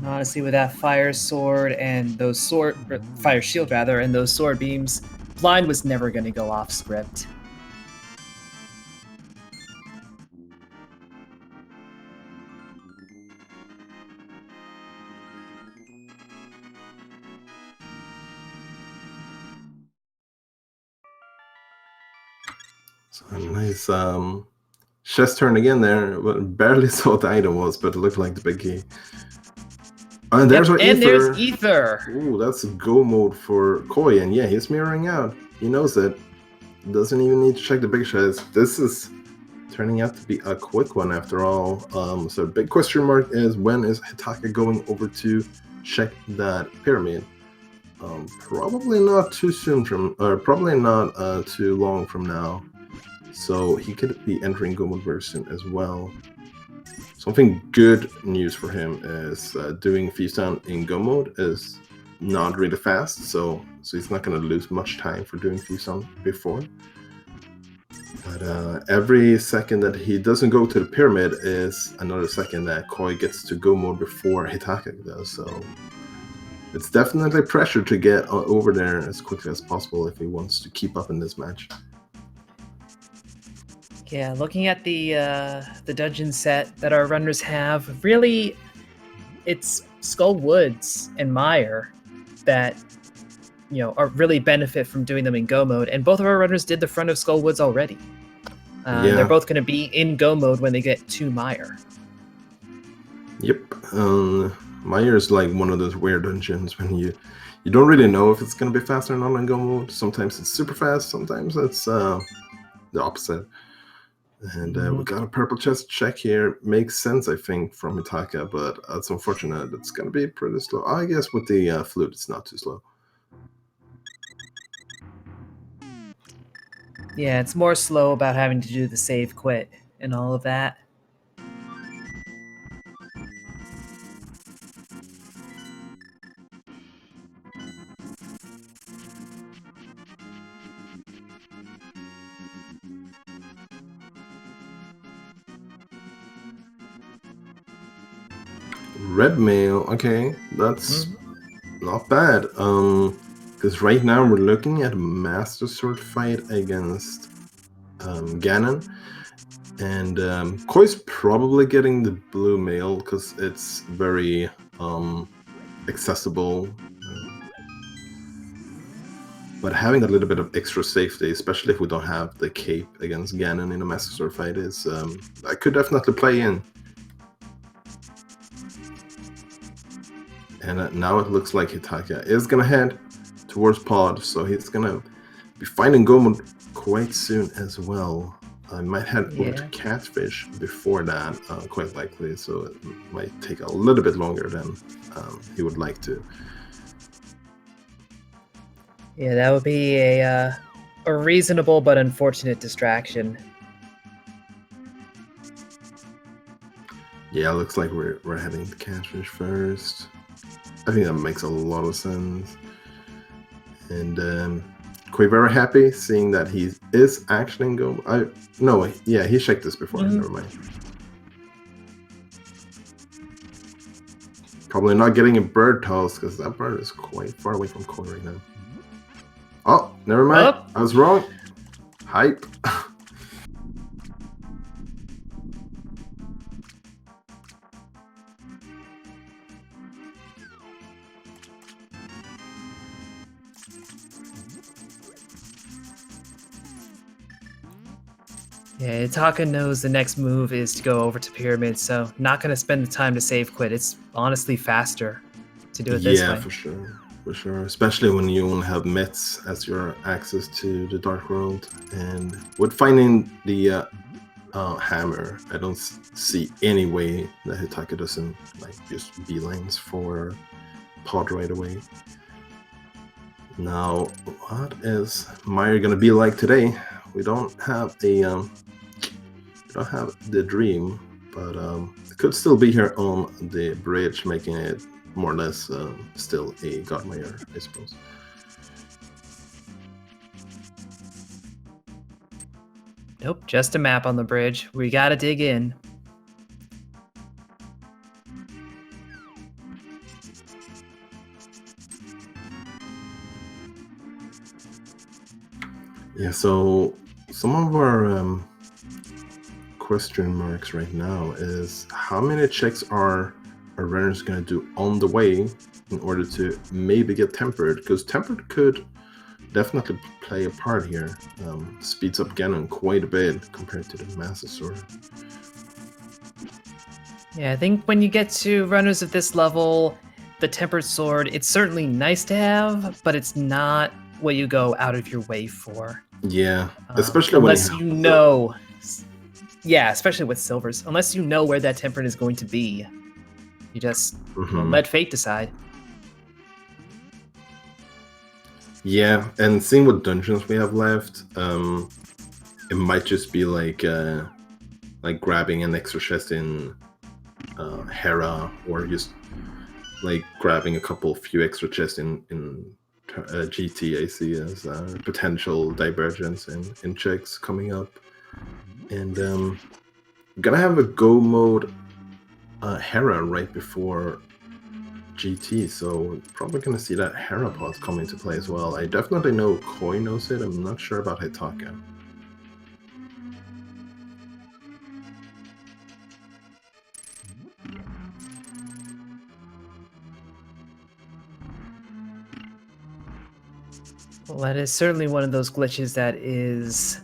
Honestly, with that fire sword and those fire shield rather, and those sword beams, blind was never going to go off script. So nice chest turn again there. But barely saw what the item was, but it looked like the big key. And there's our Ether. And there's Ether. Ooh, that's go mode for Koi, and yeah, he's mirroring out. He knows it. Doesn't even need to check the big chest. This is turning out to be a quick one after all. So big question mark is, when is Hitaka going over to check that pyramid? Probably not too soon from, or probably not too long from now. So he could be entering go mode very soon as well. Something good news for him is doing Feast Down in go mode is not really fast, so he's not going to lose much time for doing Feast Down before. But every second that he doesn't go to the pyramid is another second that Koi gets to go mode before Hitaka does, so it's definitely pressure to get over there as quickly as possible if he wants to keep up in this match. Yeah, looking at the dungeon set that our runners have, really, it's Skull Woods and Mire that are really benefit from doing them in go mode, and both of our runners did the front of Skull Woods already. They're both going to be in go mode when they get to Mire. Yep, Mire is like one of those weird dungeons when you don't really know if it's going to be fast or not in go mode. Sometimes it's super fast, sometimes it's the opposite. And we got a purple chest check here. Makes sense, I think, from Hitaka, but it's unfortunate. It's going to be pretty slow. I guess with the flute, it's not too slow. Yeah, it's more slow about having to do the save quit and all of that. Red mail, okay, that's not bad. Because right now we're looking at a Master Sword fight against Ganon, and Koi's probably getting the blue mail because it's very accessible. But having a little bit of extra safety, especially if we don't have the cape against Ganon in a Master Sword fight, is I could definitely play in. And now it looks like Hitaka is going to head towards Pod, so he's going to be finding go mode quite soon as well. I might head over to Catfish before that, quite likely, so it might take a little bit longer than he would like to. Yeah, that would be a reasonable but unfortunate distraction. Yeah, looks like we're heading to Catfish first. I think that makes a lot of sense. And Koi very happy seeing that he is actually in go. Yeah, he checked this before. Never mind. Probably not getting a bird toss because that bird is quite far away from Koi right now. Oh, never mind. Oh. I was wrong. Hype. Yeah, Hitaka knows the next move is to go over to Pyramid, so not going to spend the time to save quit. It's honestly faster to do it this way. Yeah, for sure. Especially when you only have Mets as your access to the Dark World. And with finding the hammer, I don't see any way that Hitaka doesn't just beelines for Pod right away. Now, what is Mire gonna be like today? We don't have the dream, but it could still be here on the bridge, making it more or less still a Godmire, I suppose. Nope, just a map on the bridge. We gotta dig in. Yeah, so some of our question marks right now is how many checks are our runners going to do on the way in order to maybe get tempered, because tempered could definitely play a part here. Speeds up Ganon quite a bit compared to the Master Sword. Yeah, I think when you get to runners of this level, the Tempered Sword, it's certainly nice to have, but it's not what you go out of your way for. Yeah, especially when unless you know. Yeah, especially with silvers. Unless you know where that temperate is going to be, you just let fate decide. Yeah, and seeing what dungeons we have left, it might just be like grabbing an extra chest in Hera, or just like grabbing a few extra chests in GT. I see as potential divergence in checks coming up, and gonna have a go mode Hera right before GT, so probably gonna see that Hera pod come into play as well. I definitely know Koi knows it. I'm not sure about Hitaka. Well, that is certainly one of those glitches that is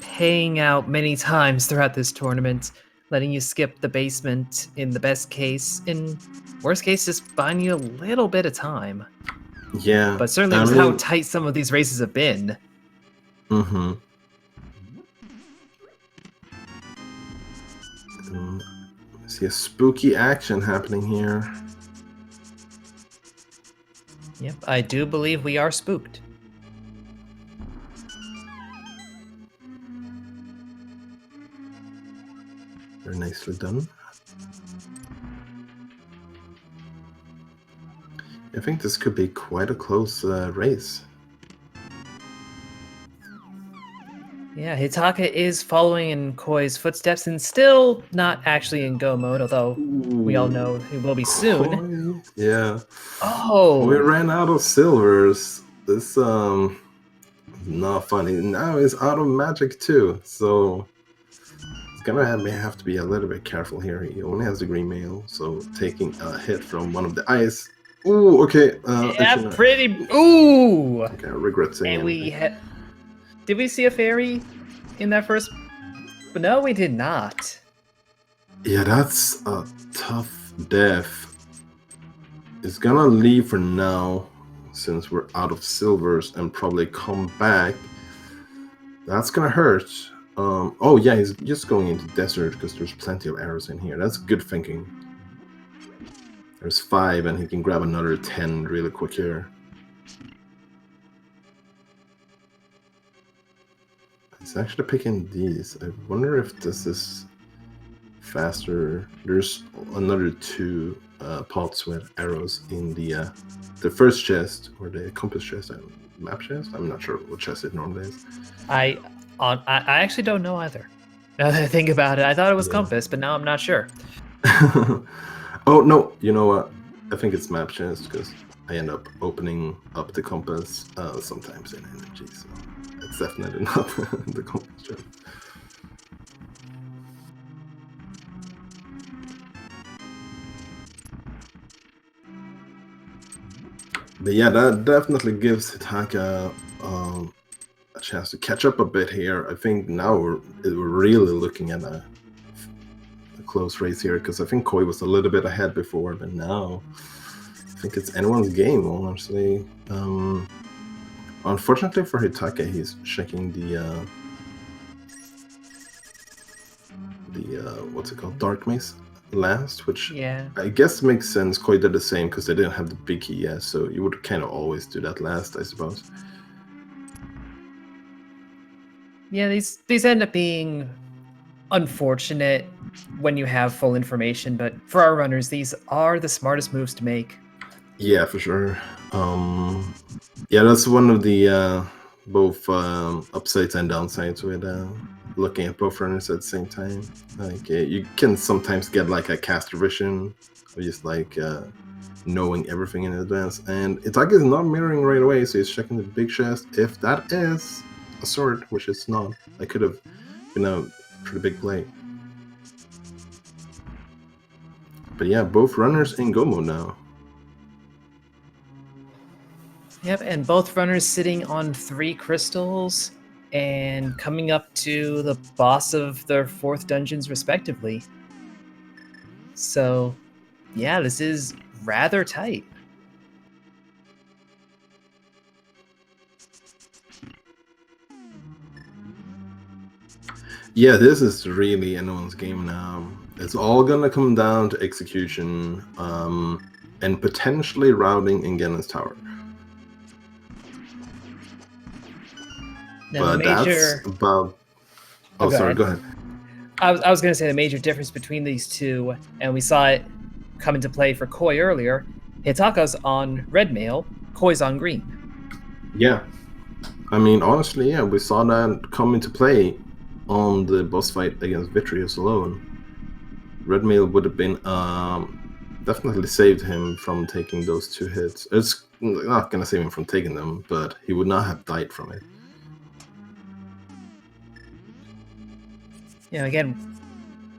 paying out many times throughout this tournament, letting you skip the basement in the best case. In worst case, just buying you a little bit of time. Yeah. But certainly with how tight some of these races have been. Mm-hmm. See a spooky action happening here. Yep, I do believe we are spooked. Very nicely done. I think this could be quite a close race. Yeah, Hitaka is following in Koi's footsteps and still not actually in go mode, although we all know it will be soon. Koi, yeah. Oh! We ran out of silvers. This not funny. Now he's out of magic too, so it's gonna have to be a little bit careful here. He only has the green mail, so taking a hit from one of the ice. Ooh, okay. Yeah, pretty. Ooh. Okay, I regret saying. And did we see a fairy in that first? But no, we did not. Yeah, that's a tough death. It's gonna leave for now, since we're out of silvers, and probably come back. That's gonna hurt. Oh yeah, he's just going into desert because there's plenty of arrows in here. That's good thinking. There's 5, and he can grab another 10 really quick here. He's actually picking these. I wonder if this is faster. There's another 2 pots with arrows in the first chest, or the compass chest, map chest. I'm not sure what chest it normally is. I actually don't know either. Now that I think about it, I thought it was compass, but now I'm not sure. Oh no, you know what? I think it's map chest because I end up opening up the compass sometimes in energy, so it's definitely not the compass chest. But yeah, that definitely gives Hitaka a chance to catch up a bit here. I think now we're really looking at a close race here, because I think Koi was a little bit ahead before, but now I think it's anyone's game, honestly. Unfortunately for Hitaka, he's checking the what's it called, Dark Maze last, which I guess makes sense. Koi did the same because they didn't have the big key yet, so you would kind of always do that last, I suppose. Yeah, these end up being unfortunate when you have full information, but for our runners, these are the smartest moves to make. Yeah, for sure. Yeah, that's one of the both upsides and downsides with looking at both runners at the same time. Like you can sometimes get like a caster vision, or just like knowing everything in advance. And Hitaka is not mirroring right away, so he's checking the big chest. If that is a sword, which it's not, that could have been a pretty big play. But yeah, both runners in go mode now. Yep, and both runners sitting on 3 crystals and coming up to the boss of their 4th dungeons respectively. So, yeah, this is rather tight. Yeah, this is really anyone's game now. It's all gonna come down to execution, and potentially routing in Ganon's tower. Now, But that's about. Oh, go sorry. ahead. Go ahead. I was going to say the major difference between these two, and we saw it come into play for Koi earlier. Hitaka's on red mail, Koi's on green. Yeah, I mean, honestly, yeah, we saw that come into play on the boss fight against Vitreous alone. Red mail would have been definitely saved him from taking those 2 hits. It's not gonna save him from taking them, but he would not have died from it. You know, again,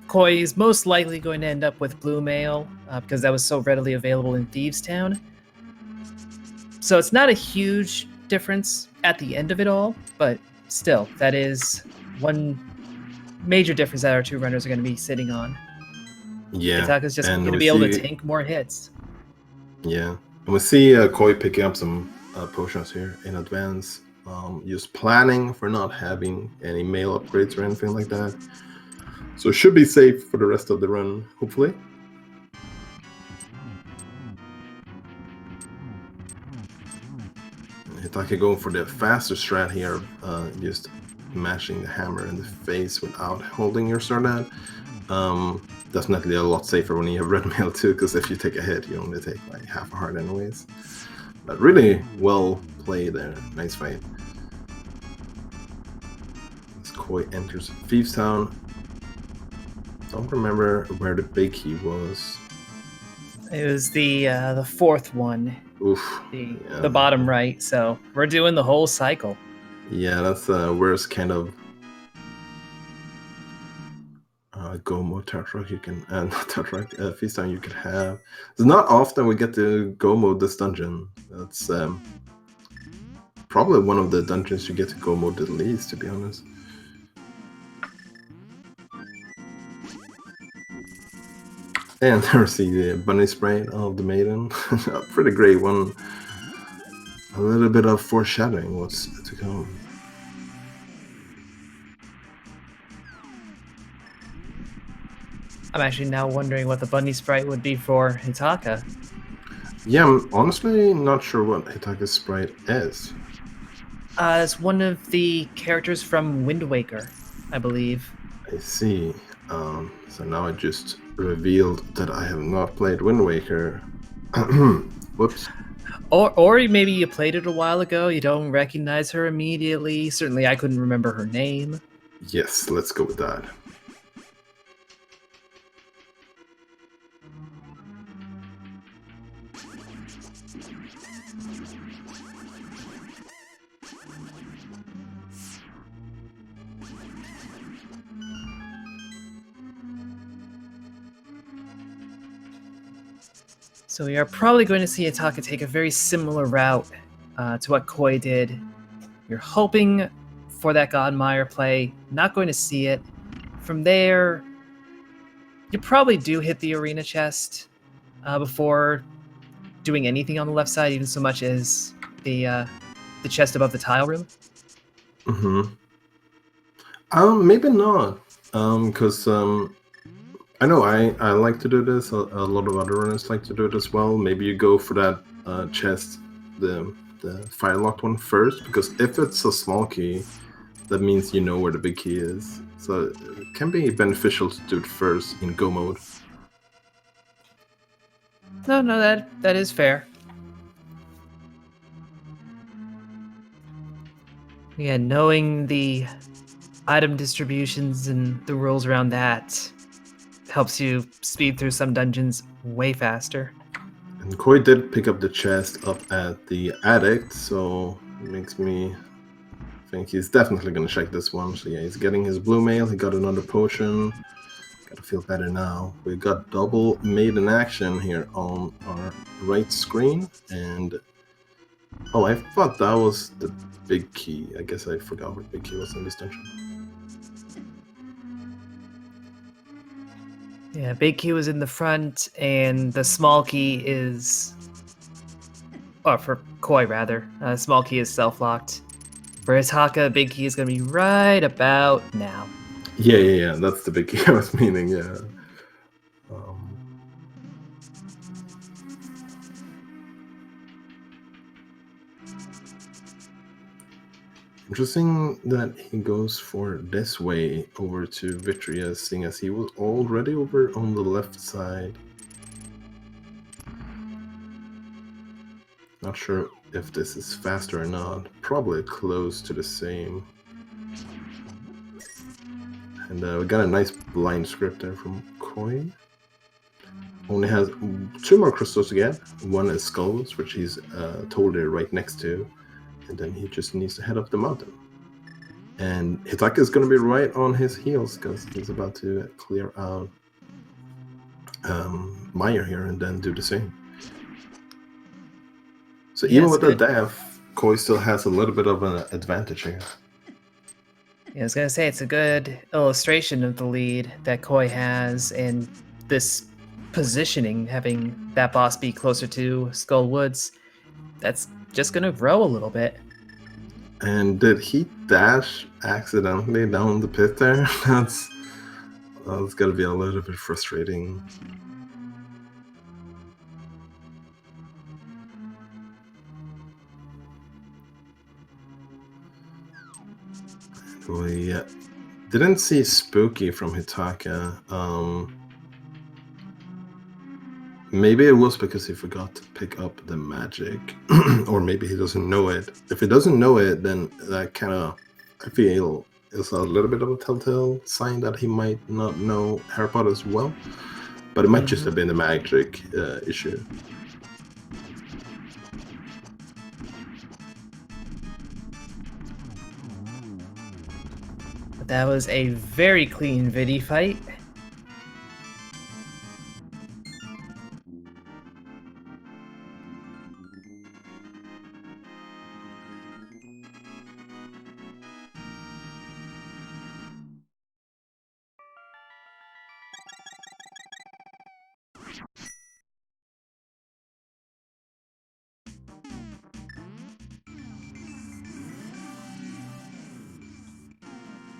Koi is most likely going to end up with blue mail because that was so readily available in Thieves Town. So it's not a huge difference at the end of it all, but still, that is one major difference that our 2 runners are going to be sitting on. Yeah, Hitaka's just going to be able to tank more hits. Yeah, and we see Koi picking up some potions here in advance. Just planning for not having any mail upgrades or anything like that. So it should be safe for the rest of the run, hopefully. Hitaka going for the faster strat here, just mashing the hammer in the face without holding your Stardat. Definitely a lot safer when you have red mail too, because if you take a hit, you only take like half a heart anyways. But really well played there. Nice fight. As Koi enters Thieves Town. Don't remember where the big key was. It was the 4th one. Oof. The bottom right. So we're doing the whole cycle. Yeah, that's the worst kind of go mode Tartark you can, not Tartark, Feast Town you could have. It's not often we get to go mode this dungeon. That's probably one of the dungeons you get to go mode the least, to be honest. And there's the bunny spray of the maiden. A pretty great one. A little bit of foreshadowing what's to come. I'm actually now wondering what the bunny sprite would be for Hitaka. Yeah, I'm honestly not sure what Hitaka's sprite is. It's one of the characters from Wind Waker, I believe. I see. So now I just revealed that I have not played Wind Waker. Whoops. Or maybe you played it a while ago, you don't recognize her immediately. Certainly I couldn't remember her name. Yes, let's go with that. So we are probably going to see Hitaka take a very similar route to what Koi did. You're hoping for that Godmire play, not going to see it. From there, you probably do hit the arena chest before doing anything on the left side, even so much as the chest above the tile room. Maybe not. Because I know I like to do this. A lot of other runners like to do it as well. Maybe you go for that chest, the fire-locked one first, because if it's a small key, that means you know where the big key is. So it can be beneficial to do it first in go mode. No, that is fair. Yeah, knowing the item distributions and the rules around that helps you speed through some dungeons way faster. And Koi did pick up the chest up at the attic, so it makes me think he's definitely going to check this one. So yeah, he's getting his blue mail. He got another potion. Gotta feel better now. We got double maiden action here on our right screen, and Oh, I thought that was the big key. I guess I forgot what big key was in this dungeon. Yeah, big key was in the front, and the small key is... Or for Koi, rather. Small key is self-locked. For Hitaka, big key is going to be right about now. Yeah. That's the big key I was meaning, yeah. Interesting that he goes for this way over to Vitria, seeing as he was already over on the left side. Not sure if this is faster or not. Probably close to the same. And we got a nice blind script there from Koi. Only has 2 more crystals to get. One is skulls, which he's totally right next to. And then he just needs to head up the mountain. And Hitaka is going to be right on his heels because he's about to clear out Meyer here and then do the same. So Yeah, even with good. the death, Koi still has a little bit of an advantage here. Yeah, I was going to say, it's a good illustration of the lead that Koi has, and this positioning, having that boss be closer to Skull Woods, that's just going to grow a little bit. And did he dash accidentally down the pit there? That's gotta be a little bit frustrating. We didn't see Spooky from Hitaka. Maybe it was because he forgot to pick up the magic, or maybe he doesn't know it. If he doesn't know it, then that kind of, I feel, is a little bit of a telltale sign that he might not know Harry Potter as well. But it might just have been the magic issue. But that was a very clean Vidi fight.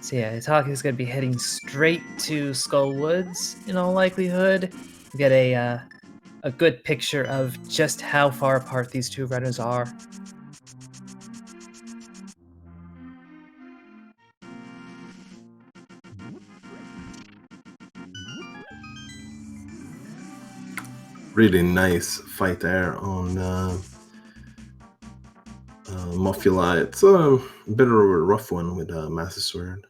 So yeah, Hitaka is going to be heading straight to Skull Woods in all likelihood. We get a good picture of just how far apart these two runners are. Really nice fight there on Mofula. It's a bit of a rough one with a Master Sword.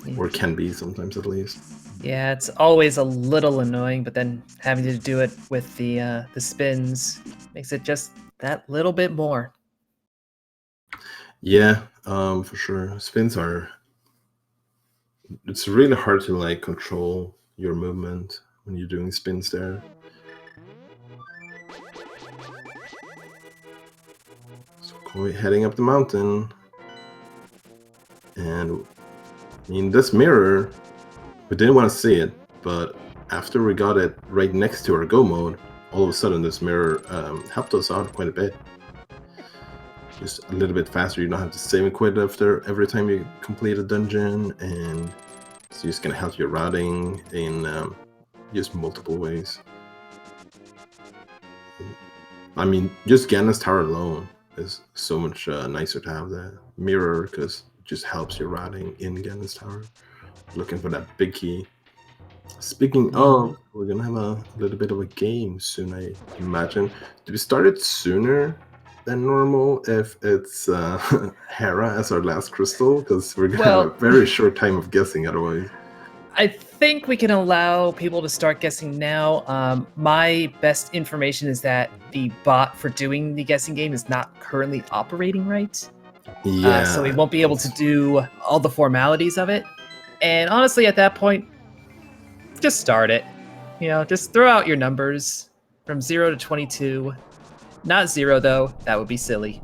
Yeah. Or can be sometimes at least. Yeah, it's always a little annoying, but then having to do it with the spins makes it just that little bit more. Yeah, for sure. Spins are... It's really hard to like control your movement when you're doing spins there. So Koi heading up the mountain. And I mean, this mirror, we didn't want to see it, but after we got it right next to our go mode, all of a sudden this mirror helped us out quite a bit. Just a little bit faster. You don't have to save and quit after every time you complete a dungeon, and it's just gonna help your routing in just multiple ways. I mean, just Ganon's Tower alone is so much nicer to have that mirror because it just helps your routing in Ganon's Tower. Looking for that big key. Speaking of, we're gonna have a little bit of a game soon, I imagine. Did we start it sooner than normal if it's Hera as our last crystal? Because we're gonna have a very short time of guessing otherwise. I think we can allow people to start guessing now. My best information is that the bot for doing the guessing game is not currently operating right. Yeah. So we won't be able to do all the formalities of it. And honestly, at that point, just start it. You know, just throw out your numbers from 0 to 22. Not 0 though. That would be silly.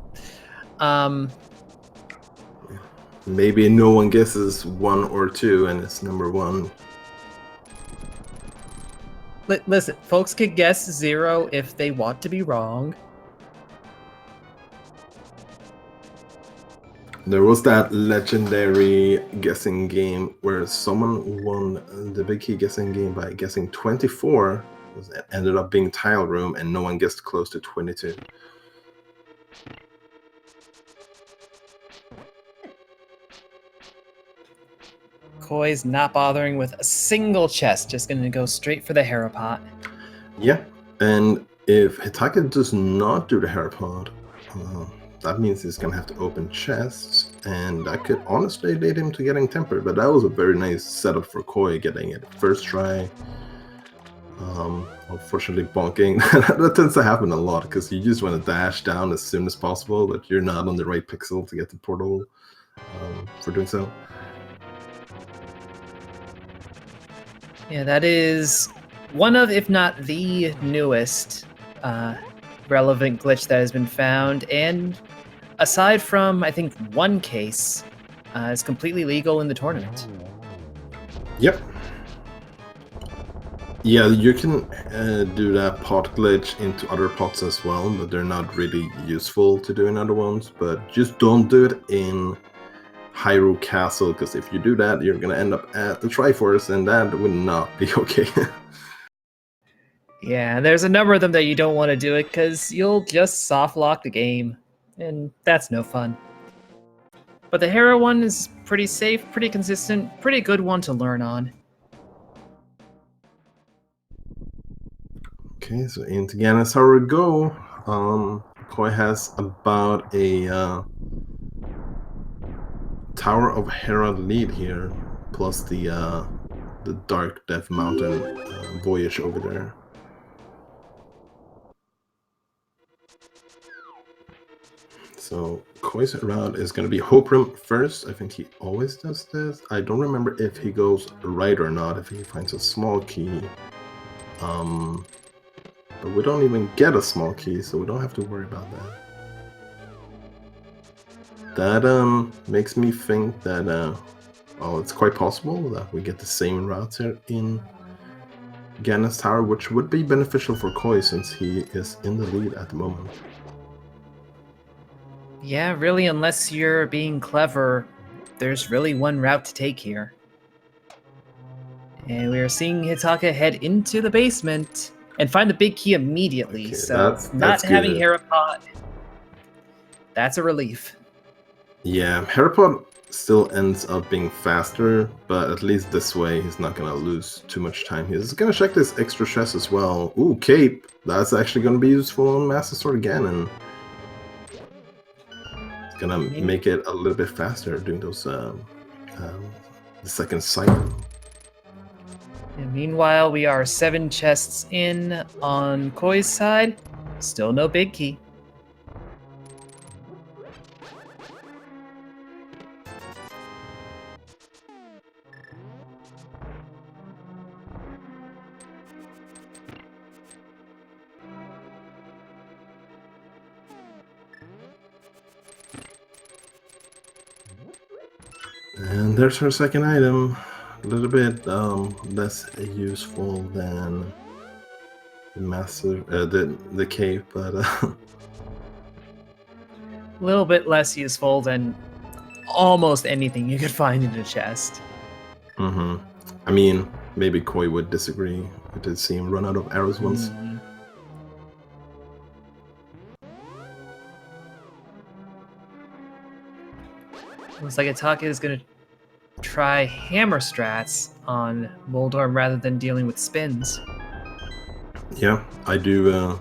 Maybe no one guesses 1 or 2, and it's number 1. Listen, folks could guess 0 if they want to be wrong. There was that legendary guessing game where someone won the big key guessing game by guessing 24. It ended up being Tile Room, and no one guessed close to 22. Koi's not bothering with a single chest, just going to go straight for the Harapot. Yeah, and if Hitaka does not do the Harapot, that means he's going to have to open chests, and that could honestly lead him to getting tempered, but that was a very nice setup for Koi, getting it first try. Unfortunately bonking, that tends to happen a lot, because you just want to dash down as soon as possible, but you're not on the right pixel to get the portal for doing so. Yeah, that is one of, if not the newest relevant glitch that has been found, and aside from, I think, one case, is completely legal in the tournament. Yep. Yeah, you can do that pot glitch into other pots as well, but they're not really useful to do in other ones. But just don't do it in Hyrule Castle, because if you do that, you're going to end up at the Triforce, and that would not be okay. Yeah, there's a number of them that you don't want to do it, because you'll just soft lock the game, and that's no fun. But the Hera one is pretty safe, pretty consistent, pretty good one to learn on. Okay, so into Ganon's Tower we go. Koi has about a Tower of Hera lead here, plus the Dark Death Mountain voyage over there. So Koi's route is going to be Hope Room first. I think he always does this. I don't remember if he goes right or not, if he finds a small key. But we don't even get a small key, so we don't have to worry about that. That makes me think that it's quite possible that we get the same routes here in Ganon's Tower, which would be beneficial for Koi since he is in the lead at the moment. Yeah, really, unless you're being clever, there's really one route to take here. And we are seeing Hitaka head into the basement and find the big key immediately. Okay, so that's not having good. Harapot, that's a relief. Yeah, Harapot still ends up being faster, but at least this way he's not gonna lose too much time. He's gonna check this extra chest as well. Ooh, Cape! That's actually gonna be useful on Master Sword Ganon. It's gonna make it a little bit faster doing those the second cycle. And meanwhile, we are 7 chests in on Koi's side. Still no big key. And there's her second item. A little bit less useful than the massive the cave, but A little bit less useful than almost anything you could find in a chest. I mean, maybe Koi would disagree. I did see him run out of arrows once. Looks like Hitaka is going to try hammer strats on Moldorm rather than dealing with spins. Yeah, I do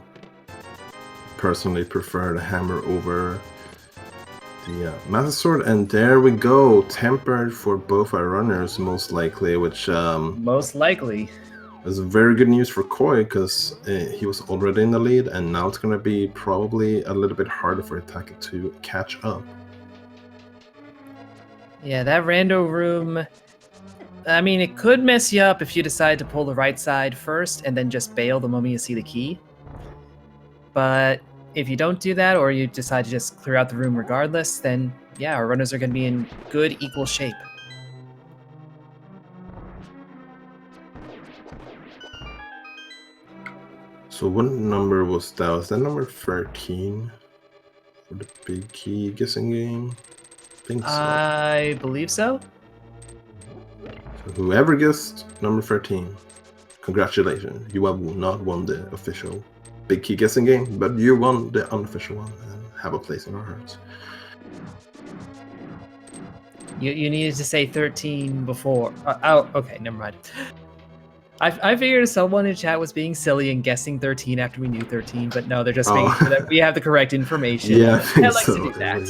personally prefer the hammer over the Master Sword, and there we go, tempered for both our runners most likely, which most likely is very good news for Koi because he was already in the lead, and now it's going to be probably a little bit harder for Hitaka to catch up. Yeah, that rando room, I mean, it could mess you up if you decide to pull the right side first and then just bail the moment you see the key. But if you don't do that, or you decide to just clear out the room regardless, then yeah, our runners are going to be in good equal shape. So what number was that? Was that number 13 for the big key guessing game? I think so. I believe so. So whoever guessed number 13, congratulations. You have not won the official big key guessing game, but you won the unofficial one and have a place in our hearts. You needed to say 13 before. Oh, okay, never mind. I figured someone in chat was being silly and guessing 13 after we knew 13, but no, they're just making sure that we have the correct information. Yeah, I think like so. to do that.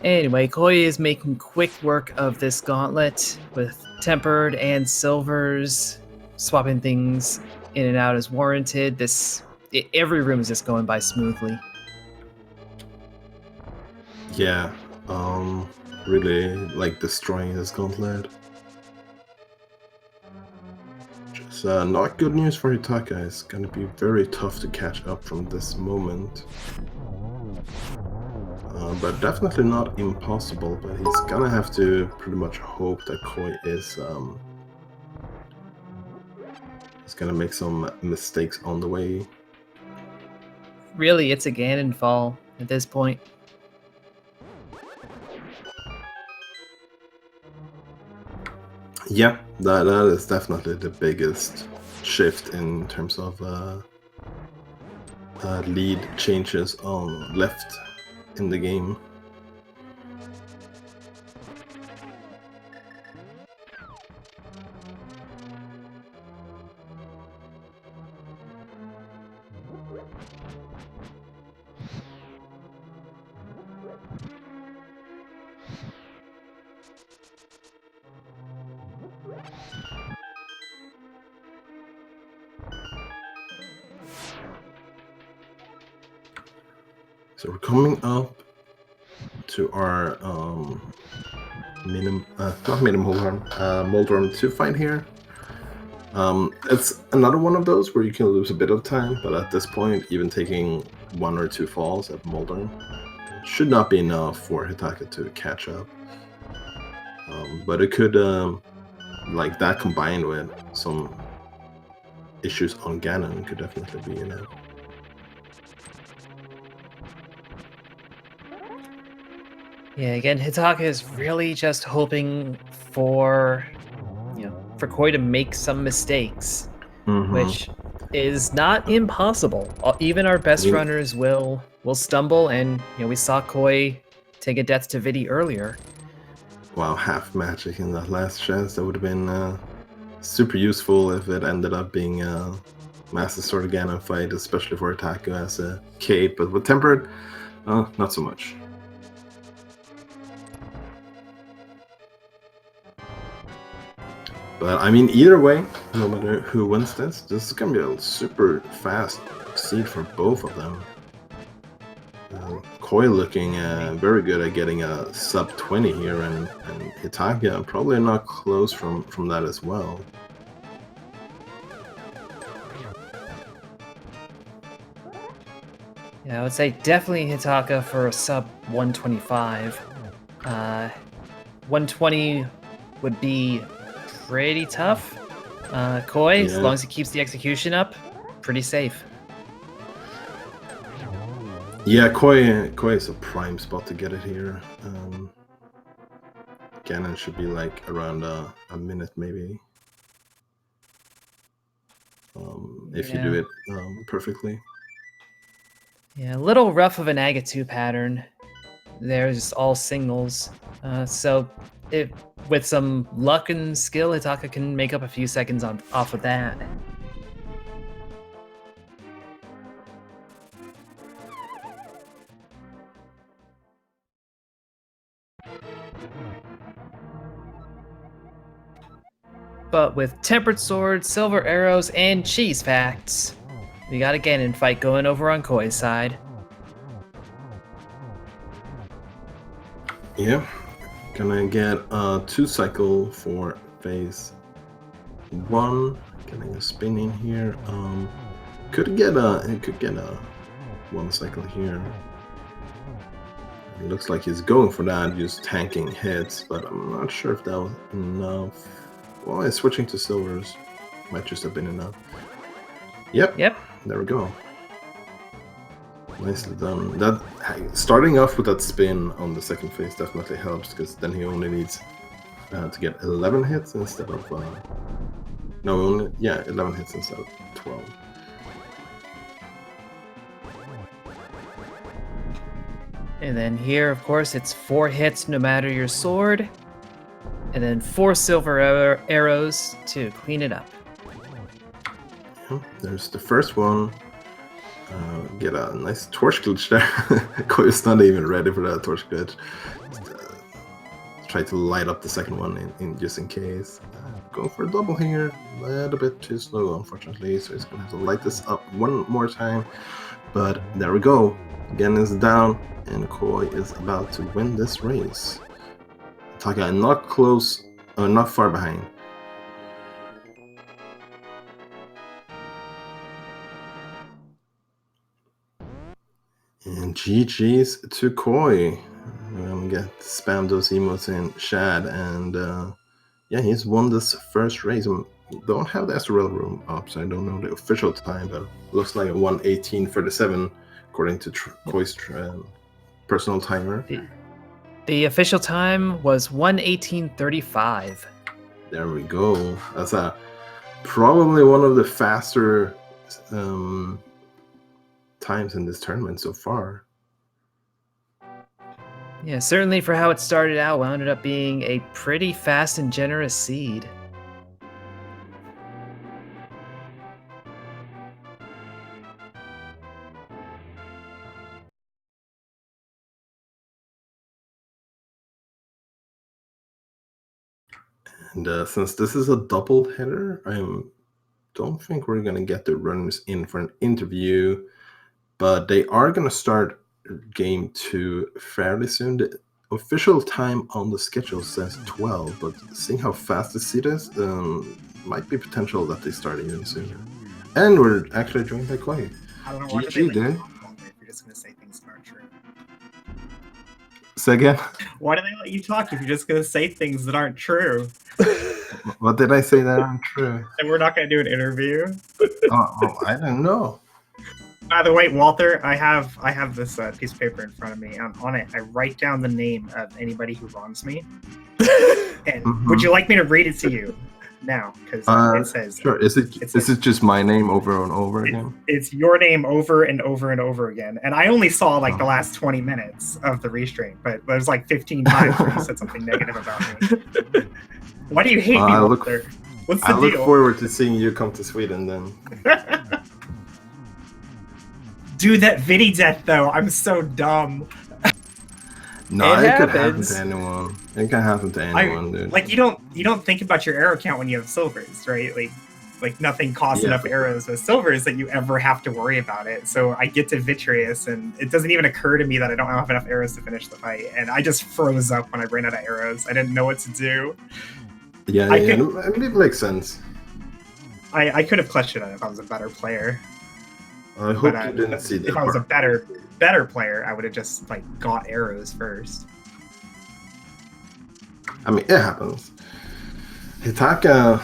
Anyway, Koi is making quick work of this gauntlet with tempered and silvers, swapping things in and out as warranted. Every room is just going by smoothly. Yeah, really like destroying this gauntlet. Just not good news for Hitaka. It's gonna be very tough to catch up from this moment. But definitely not impossible, but he's gonna have to pretty much hope that Koi is gonna make some mistakes on the way. Really, it's a Ganon fall at this point. Yeah, that is definitely the biggest shift in terms of lead changes on left in the game. So we're coming up to our Moldorm 2 fight here. It's another one of those where you can lose a bit of time, but at this point, even taking 1 or 2 falls at Moldorm should not be enough for Hitaka to catch up. But it could, like that combined with some issues on Ganon, could definitely be enough. Yeah, again, Hitaka is really just hoping for, for Koi to make some mistakes, which is not impossible. Even our best runners will stumble, and we saw Koi take a death to Vidi earlier. Wow, half magic in that last chance. That would have been super useful if it ended up being a Master Sword Ganon fight, especially for Hitaka as a cape, but with tempered, not so much. But I mean, either way, no matter who wins this is gonna be a super fast seed for both of them. Koi looking very good at getting a sub 20 here, and Hitaka probably not close from that as well. Yeah, I would say definitely Hitaka for a sub 125. 120 would be pretty tough. Koi, as long as he keeps the execution up, pretty safe. Yeah, Koi is a prime spot to get it here. Ganon should be like around a minute maybe. If you do it perfectly. Yeah, a little rough of an Agatu pattern. There's all singles. So with some luck and skill, Hitaka can make up a few seconds off of that. But with tempered swords, silver arrows, and cheese facts, we got a Ganon fight going over on Koi's side. Yeah, gonna get a 2-cycle for phase 1. Getting a spin in here. Could get a 1-cycle here. It looks like he's going for that, just tanking hits, but I'm not sure if that was enough. Well, it's switching to silvers. Might just have been enough. Yep. There we go. Nicely done. That starting off with that spin on the second phase definitely helps, because then he only needs to get 11 hits instead of 11 hits instead of 12. And then here, of course, it's 4 hits no matter your sword. And then 4 silver arrows to clean it up. Yeah, there's the first one. Get a nice torch glitch there. Koyo's not even ready for that torch glitch. Try to light up the second one in just in case. Go for a double here. A little bit too slow, unfortunately, so he's gonna have to light this up one more time. But there we go. Ganon is down, and Koi is about to win this race. Hitaka not close, not far behind. And GG's to Koi. Spam those emotes in Shad, and yeah, he's won this first race. Don't have the SRL room up, so I don't know the official time, but it looks like a 1:18:37 according to Koi's personal timer. The official time was 1:18:35. There we go. That's probably one of the faster times in this tournament so far. Yeah, certainly for how it started out, wound up being a pretty fast and generous seed. And since this is a double header, I don't think we're gonna get the runners in for an interview, but they are gonna start game 2 fairly soon. The official time on the schedule says 12, but seeing how fast the seed is, might be potential that they start even sooner. And we're actually joined by Koi. I don't know why GG, dude. If you're just gonna say things that aren't true. Say again? Why do they let you talk if you're just gonna say things that aren't true? What did I say that aren't true? And we're not gonna do an interview. Oh, I don't know. By the way, Walter, I have this piece of paper in front of me. On it, I write down the name of anybody who wrongs me. And would you like me to read it to you now? Because it says sure. Is it just my name over and over again? It's your name over and over and over again. And I only saw like the last 20 minutes of the restream, but there's like 15 times where you said something negative about me. Why do you hate me, Walter? What's the deal? I look forward to seeing you come to Sweden then. Dude, that Vidi death though, I'm so dumb. No, it could happen to anyone. It can happen to anyone, dude. Like you don't think about your arrow count when you have silvers, right? Like nothing costs enough arrows with silvers that you ever have to worry about it. So I get to Vitreous, and it doesn't even occur to me that I don't have enough arrows to finish the fight, and I just froze up when I ran out of arrows. I didn't know what to do. Yeah, it makes sense. I could have clutched it if I was a better player. I hope you didn't see that. If I was a better player, I would have just like got arrows first. I mean, it happens. Hitaka,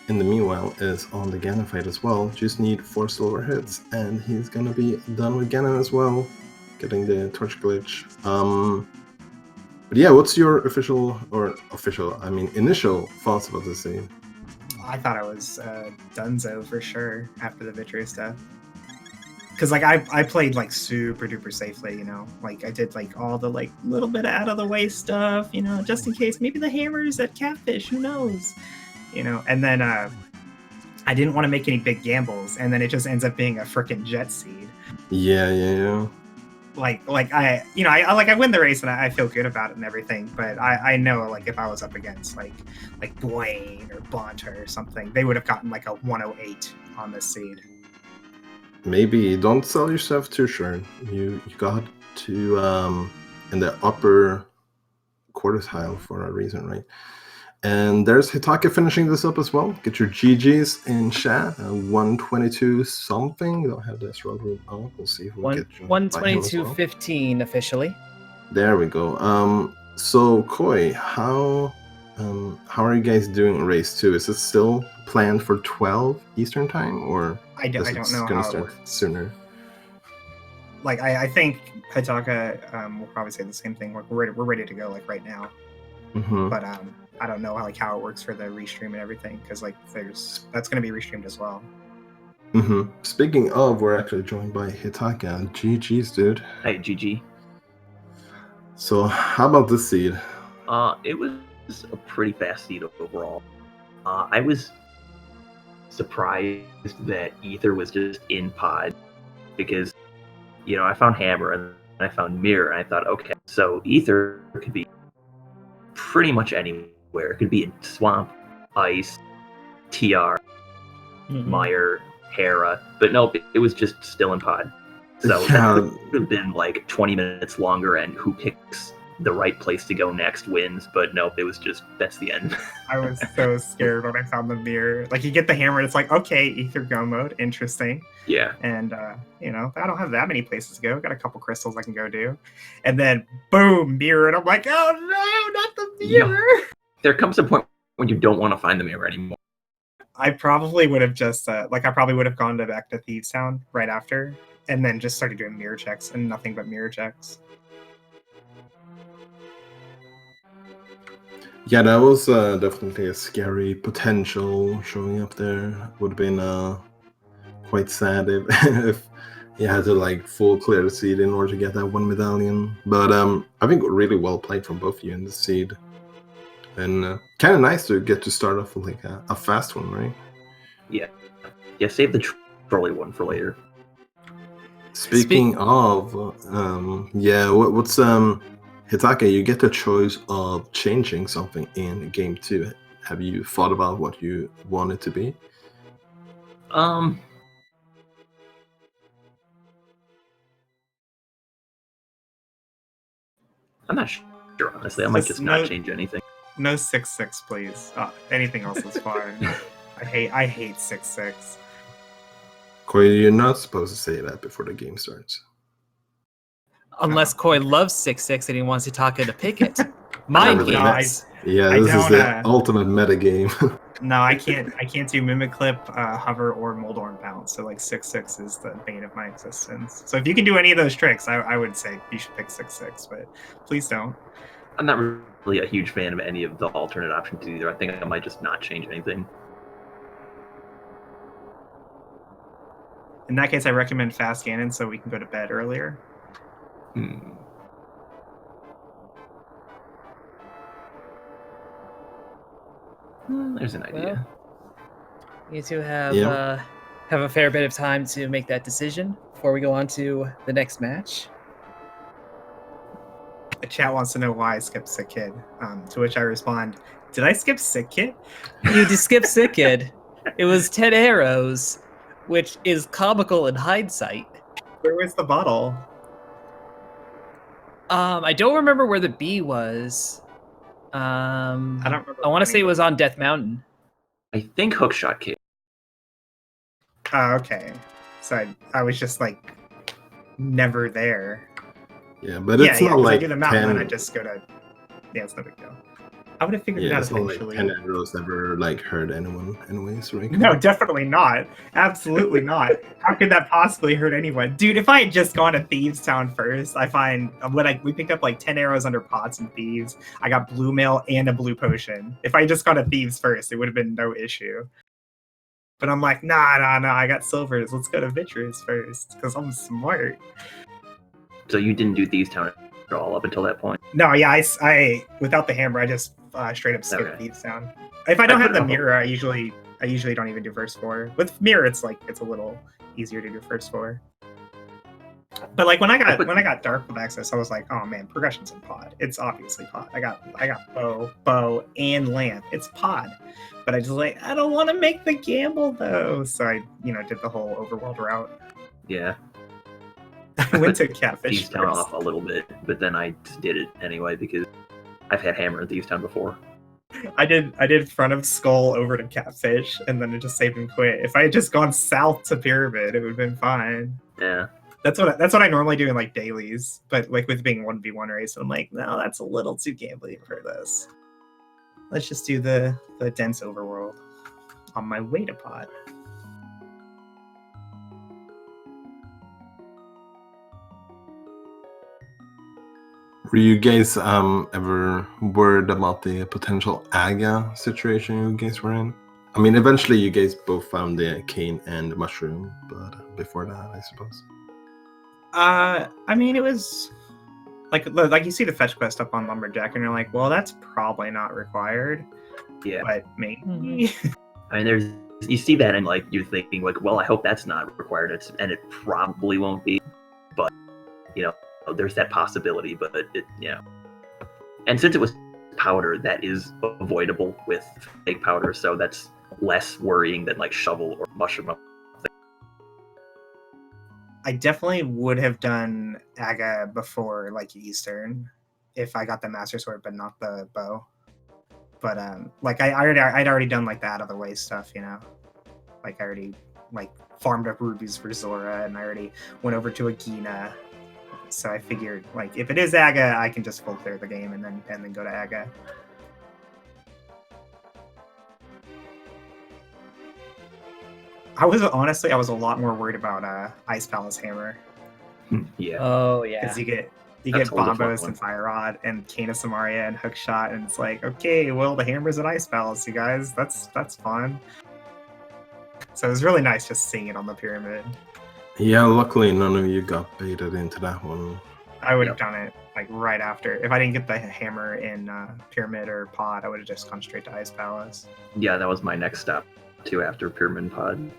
in the meanwhile, is on the Ganon fight as well. Just need 4 silver hits, and he's gonna be done with Ganon as well, getting the torch glitch. But yeah, what's your initial thoughts about this scene? I thought I was Dunzo for sure after the Vitreous death. Because like I played like super duper safely, you know, like I did like all the like little bit out of the way stuff, you know, just in case maybe the hammer's at Catfish, who knows, you know. And then I didn't want to make any big gambles, and then it just ends up being a freaking jet seed. Yeah. Like I win the race and I feel good about it and everything, but I know like if I was up against like Blaine or Bonta or something, they would have gotten like a 108 on this seed. Maybe don't sell yourself too short. You got to in the upper quartile for a reason, right? And there's Hitaka finishing this up as well. Get your GGs in chat. 122 something. Don't have this road room up. We'll see if we'll get joined by him as well. 122.15 officially. There we go. So Koi, how are you guys doing race 2? Is it still planned for 12 Eastern time, or I don't know gonna how it start works sooner? Like I think Hitaka will probably say the same thing. Like we're ready to go like right now. Mm-hmm. But I don't know how it works for the restream and everything, because like that's going to be restreamed as well. Mm-hmm. Speaking of, we're actually joined by Hitaka. GG's, dude. Hey, GG. So how about this seed? It was a pretty fast seed overall. I was surprised that Ether was just in pod, because, you know, I found Hammer and I found Mirror, and I thought, okay, so Ether could be pretty much anywhere. It could be in Swamp, Ice, TR, Meyer, Hera, but nope, it was just still in pod. So that could have been like 20 minutes longer, and who picks the right place to go next wins, but nope, it was just, that's the end. I was so scared when I found the mirror. Like, you get the hammer, and it's like, okay, Ether Go mode, interesting. Yeah. And, you know, I don't have that many places to go. Got a couple crystals I can go do. And then, boom, mirror, and I'm like, oh no, not the mirror! Yeah. There comes a point when you don't want to find the mirror anymore. I probably would have just, I probably would have gone back to Thieves Town right after, and then just started doing mirror checks, and nothing but mirror checks. Yeah, that was definitely a scary potential showing up there. Would have been quite sad if you had to like full clear the seed in order to get that one medallion. But I think really well played from both of you in the seed, and kind of nice to get to start off with like a fast one, right? Yeah, save the trolley one for later. Speaking of, what's Hitaka, you get the choice of changing something in game 2. Have you thought about what you want it to be? I'm not sure, honestly. I might just not change anything. No 6-6, please. Anything else is fine. I hate 6-6. Koi, you're not supposed to say that before the game starts. Unless Koi loves 6-6 and he wants Hitaka to pick it. Mind games. This is the ultimate meta game. No, I can't do Mimic Clip, Hover, or Moldorm Bounce. So like 6-6 is the bane of my existence. So if you can do any of those tricks, I would say you should pick 6-6, but please don't. I'm not really a huge fan of any of the alternate options either. I think I might just not change anything. In that case, I recommend Fast Ganon so we can go to bed earlier. There's an idea. Well, you two have a fair bit of time to make that decision before we go on to the next match. The chat wants to know why I skipped Sick Kid. To which I respond, did I skip Sick Kid? You just skipped Sick Kid. It was 10 arrows, which is comical in hindsight. Where was the bottle? I don't remember where the bee was. I don't remember. I want to say it was on Death Mountain. I think Hookshot Cave. Oh, okay. So I was just like never there. Yeah, but it's not like I do the mountain and I just go to. Yeah, it's no big deal. I would have figured it out eventually. It's not like 10 arrows ever like hurt anyone, anyways, right? No, definitely not. Absolutely not. How could that possibly hurt anyone, dude? If I had just gone to Thieves Town first, I find we picked up like 10 arrows under pots and thieves. I got blue mail and a blue potion. If I had just gone to Thieves first, it would have been no issue. But I'm like, nah. I got silvers. Let's go to Vitreous first because I'm smart. So you didn't do Thieves Town at all up until that point? No, yeah, I without the hammer, I just straight up skip Thieves Town. If I don't have the mirror, I usually don't even do first 4. With mirror, it's a little easier to do first 4. But like when I got dark with access, I was like, oh man, progression's in pod. It's obviously pod. I got bow, and lamp. It's pod. But I don't want to make the gamble though. So I, did the whole overworld route. Yeah. I went to Catfish. Thieves Town off a little bit, but then I just did it anyway because I've had hammer in Thieves Town before. I did front of skull over to catfish, and then it just saved and quit. If I had just gone south to pyramid, it would have been fine. Yeah. That's what I normally do in like dailies, but like with being 1v1 race, I'm like, no, that's a little too gambling for this. Let's just do the dense overworld on my way to pod. Were you guys ever worried about the potential AGA situation you guys were in? I mean, eventually you guys both found the cane and the mushroom, but before that, I suppose. I mean, it was like you see the fetch quest up on Lumberjack, and you're like, well, that's probably not required. Yeah. But maybe. I mean, you see that, and like you're thinking, like, well, I hope that's not required, and it probably won't be. But you know, there's that possibility. But it, and since it was powder, that is avoidable with fake powder, so that's less worrying than like shovel or mushroom. I definitely would have done Aga before like Eastern if I got the Master Sword but not the bow. But like I'd already done like the out of the way stuff, Like I already like farmed up rubies for Zora, and I already went over to Agina. So I figured like if it is Aga, I can just full clear the game and then go to Aga. I was a lot more worried about Ice Palace Hammer. Yeah. Oh yeah. Because you get That's always a fun Bombos one. and Fire Rod and Cane of Samaria and Hookshot, and it's like, okay, well the hammer's at Ice Palace, you guys. That's fun. So it was really nice just seeing it on the pyramid. Yeah, luckily none of you got baited into that one. I would have done it like right after. If I didn't get the hammer in pyramid or pod, I would have just gone straight to Ice Palace. Yeah, that was my next stop too after Pyramid and Pod.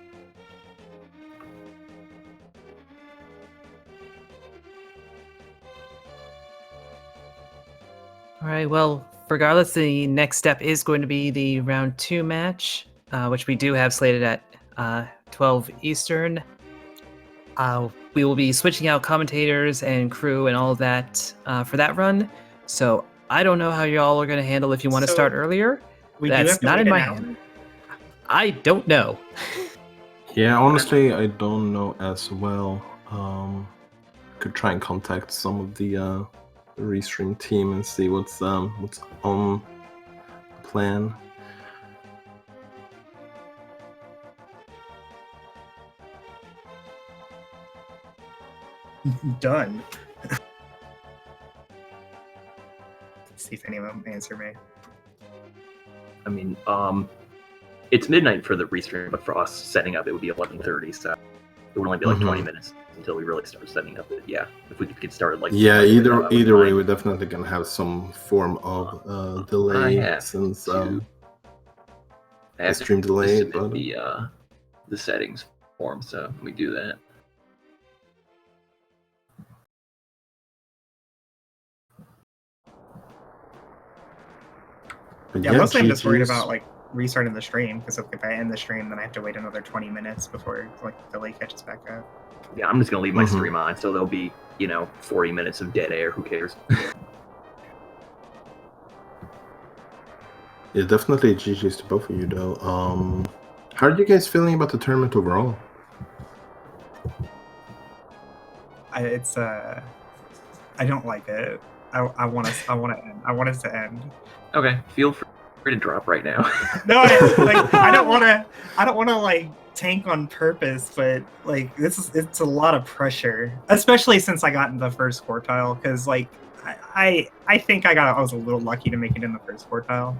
All right. Well, regardless, the next step is going to be the round 2 match, which we do have slated at 12 Eastern. We will be switching out commentators and crew and all of that for that run. So I don't know how y'all are going to handle if you want to So, start earlier. We do That's have to not wait in my an hour? hand. I don't know. Yeah, honestly, I don't know as well. Could try and contact some of the restream team and see what's on the plan. Done. See if any of them answer me. I mean, it's midnight for the restream, but for us setting up, it would be 11:30, so it would only be like 20 minutes until we really start setting up. But yeah, if we could get started, like Either way, we're definitely gonna have some form of delay since I have stream to delay. submit But the settings form, so we do that. Yeah, mostly I'm just worried GG's. about like restarting the stream, because if I end the stream, then I have to wait another 20 minutes before like the delay catches back up. Yeah, I'm just gonna leave my stream on, so there'll be 40 minutes of dead air. Who cares? Yeah, definitely GG's to both of you though. How are you guys feeling about the tournament overall? I don't like it. I want it to end. Okay, feel free to drop right now. No, I don't want to like tank on purpose, but like it's a lot of pressure, especially since I got in the first quartile, because like I think I was a little lucky to make it in the first quartile.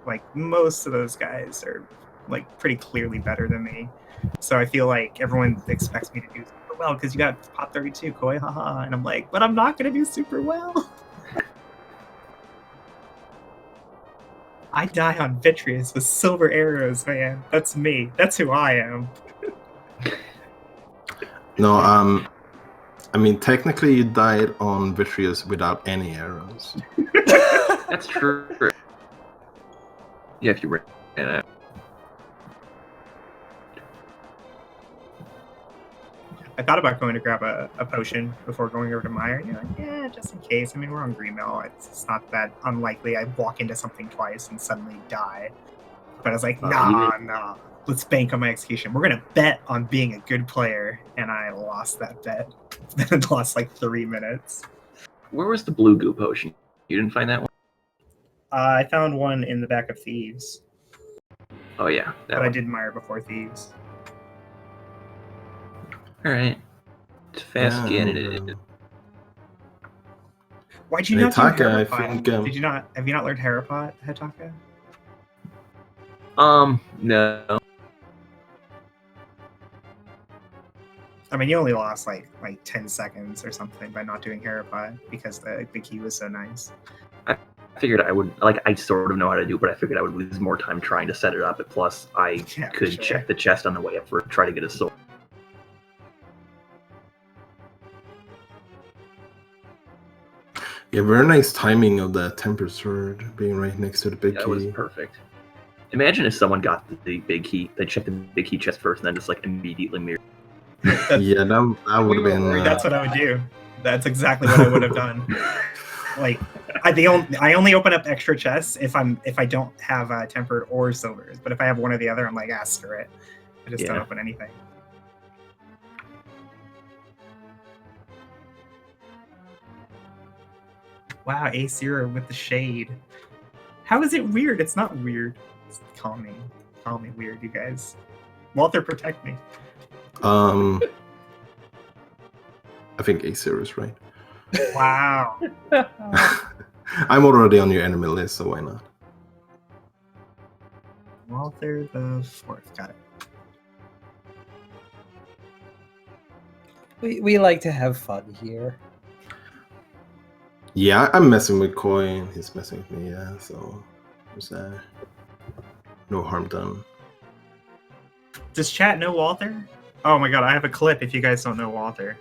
Like most of those guys are like pretty clearly better than me, so I feel like everyone expects me to do super well because you got pot 32, Koi, haha, and I'm like, but I'm not gonna do super well. I die on Vitreous with silver arrows, man. That's me. That's who I am. No, I mean technically you died on Vitreous without any arrows. That's true. Yeah, if you ran out. I thought about going to grab a potion before going over to Meyer. You know, like, yeah, just in case. I mean, we're on Green Mill. It's not that unlikely. I walk into something twice and suddenly die. But I was like, nah. Let's bank on my execution. We're gonna bet on being a good player, and I lost that bet. Then it lost like 3 minutes. Where was the blue goo potion? You didn't find that one? I found one in the back of Thieves, Oh yeah, that but one. I did Meyer before Thieves. All right. It's fast getting it. Why'd you not do Hitaka, I Harapot? think, Did you not? Have you not learned Harapot, Hitaka? No. I mean, you only lost like 10 seconds or something by not doing Harapot because the key was so nice. I figured I would, I sort of know how to do it, but I figured I would lose more time trying to set it up. And plus, I could check the chest on the way up for try to get a sword. Yeah, very nice timing of the temper sword being right next to the big That key. was perfect. Imagine if someone got the big key, they checked the big key chest first, and then just immediately mirrored. Yeah, that would have been. That's what I would do. That's exactly what I would have done. I only open up extra chests if I don't have tempered or silvers. But if I have one or the other, I'm like, screw it. I just don't open anything. Wow, A0 with the shade. How is it weird? It's not weird. Call me weird, you guys. Walter, protect me. I think A0 is right. Wow. I'm already on your enemy list, so why not? Walter the Fourth. Got it. We like to have fun here. Yeah, I'm messing with Koi, and he's messing with me, yeah, so there's no harm done. Does chat know Walter? Oh my god, I have a clip if you guys don't know Walter.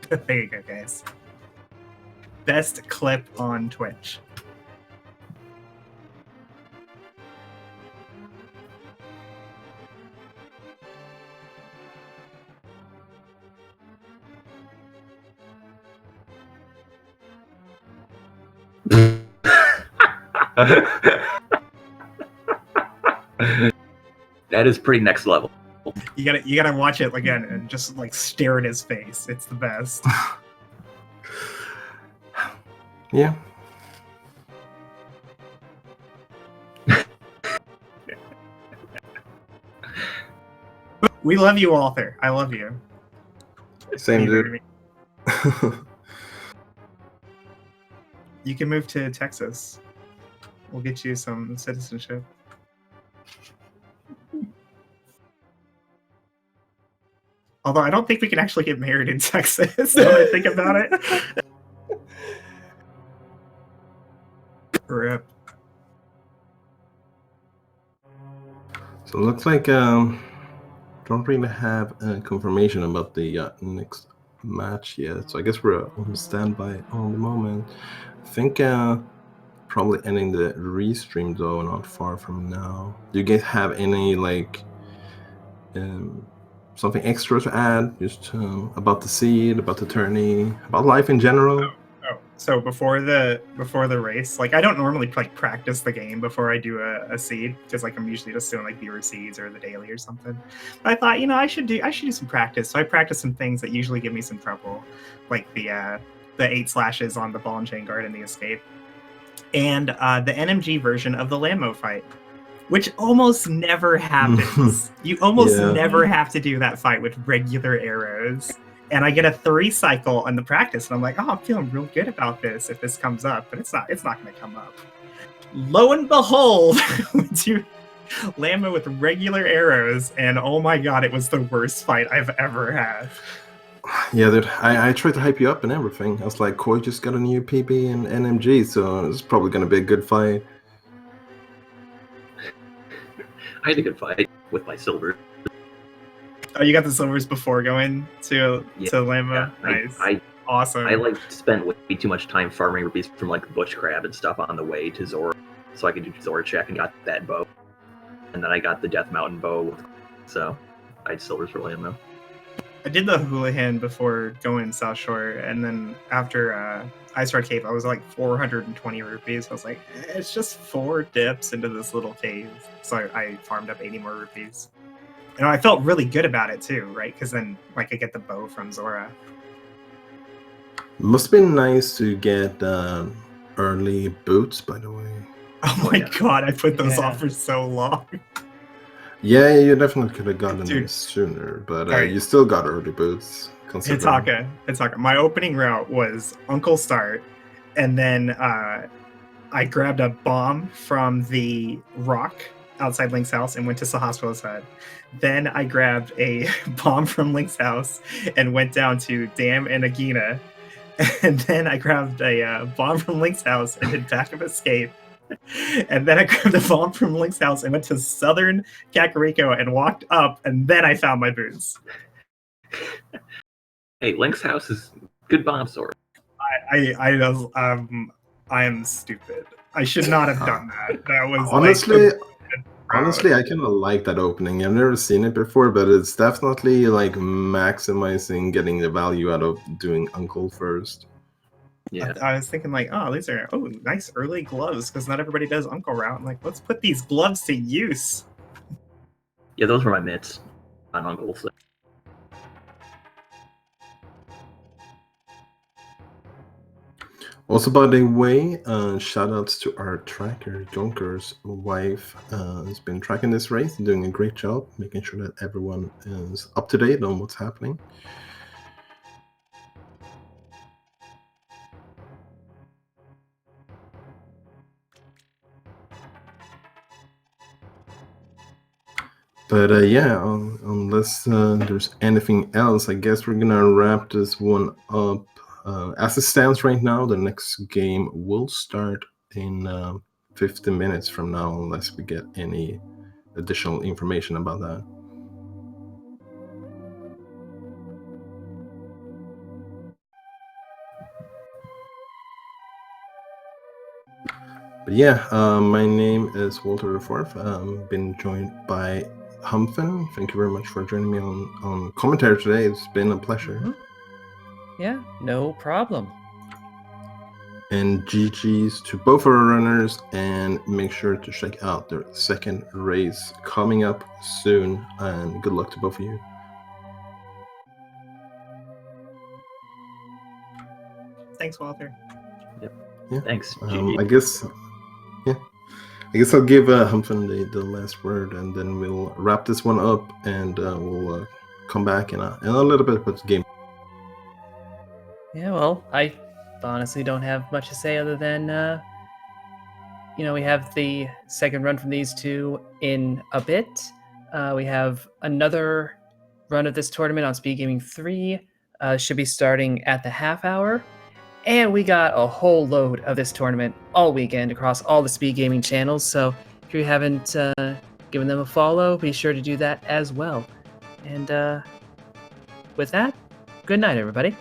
There you go, guys. Best clip on Twitch. That is pretty next level. You gotta watch it again and just stare at his face. It's the best. Yeah. We love you, Walter. I love you. Same dude. You can move to Texas. We'll get you some citizenship. Although I don't think we can actually get married in Texas, now that I think about it. Rip. So it looks like don't really have confirmation about the next match yet. So I guess we're on standby on the moment. I think probably ending the restream though, not far from now. Do you guys have any something extra to add, just about the seed, about the tourney, about life in general? So before the race, I don't normally practice the game before I do a seed because I'm usually just doing viewer seeds or the daily or something. But I thought I should do some practice. So I practiced some things that usually give me some trouble, like the 8 slashes on the ball and chain guard and the escape, and the NMG version of the Lammo fight, which almost never happens. You almost never have to do that fight with regular arrows. And I get a 3 cycle on the practice, and I'm like, I'm feeling real good about this if this comes up, but it's not going to come up. Lo and behold, we do Lammo with regular arrows, and oh my god, it was the worst fight I've ever had. Yeah, dude, I tried to hype you up and everything. I was like, Koi just got a new PB and NMG, so it's probably going to be a good fight. I had a good fight with my silver. Oh, you got the silvers before going to Lammo? Yeah, Nice. awesome. I like spent way too much time farming rupees from like the bush crab and stuff on the way to Zora, so I could do Zora check and got that bow, and then I got the Death Mountain bow. So I had silvers for land though. I did the Houlihan before going South Shore, and then after Ice Red Cave, I was like 420 rupees. I was like, it's just 4 dips into this little cave. So I farmed up 80 more rupees. And I felt really good about it too, right? Because then like I get the bow from Zora. Must have been nice to get early boots, by the way. Oh my yeah. god, I put those Yeah. off for so long. Yeah, you definitely could have gotten them Dude. sooner, but Alright. you still got early boots. considering- Hitaka. My opening route was Uncle Start, and then I grabbed a bomb from the rock outside Link's house and went to Sahasra's hut. Then I grabbed a bomb from Link's house and went down to Dam and Agina. And then I grabbed a bomb from Link's house and did Path of Escape. And then I grabbed a bomb from Link's house and went to southern Kakariko and walked up, and then I found my boots. Hey, Link's house is good bomb sword. I am stupid. I should not have done that. That was Honestly, I kind of like that opening. I've never seen it before, but it's definitely like maximizing getting the value out of doing Uncle first. Yeah. I was thinking like, oh, these are nice early gloves, because not everybody does Uncle route. I'm like, let's put these gloves to use. Yeah, those were my mitts on Uncle. So. Also, by the way, shout outs to our tracker, Jonker's wife, has been tracking this race and doing a great job, making sure that everyone is up to date on what's happening. But yeah, unless there's anything else, I guess we're gonna wrap this one up. As it stands right now, the next game will start in 15 minutes from now, unless we get any additional information about that. But yeah, my name is Walter IV. Been joined by Humphin. Thank you very much for joining me on commentary today. It's been a pleasure. Mhm. Yeah, no problem. And GG's to both our runners, and make sure to check out their second race coming up soon, and good luck to both of you. Thanks, Walter. Yeah. Thanks. I guess I'll give Humphin the last word, and then we'll wrap this one up, and we'll come back in a little bit about the game. Yeah, well, I honestly don't have much to say other than, we have the second run from these two in a bit. We have another run of this tournament on Speed Gaming 3. Should be starting at the half hour. And we got a whole load of this tournament all weekend across all the Speed Gaming channels. So if you haven't given them a follow, be sure to do that as well. And with that, good night, everybody.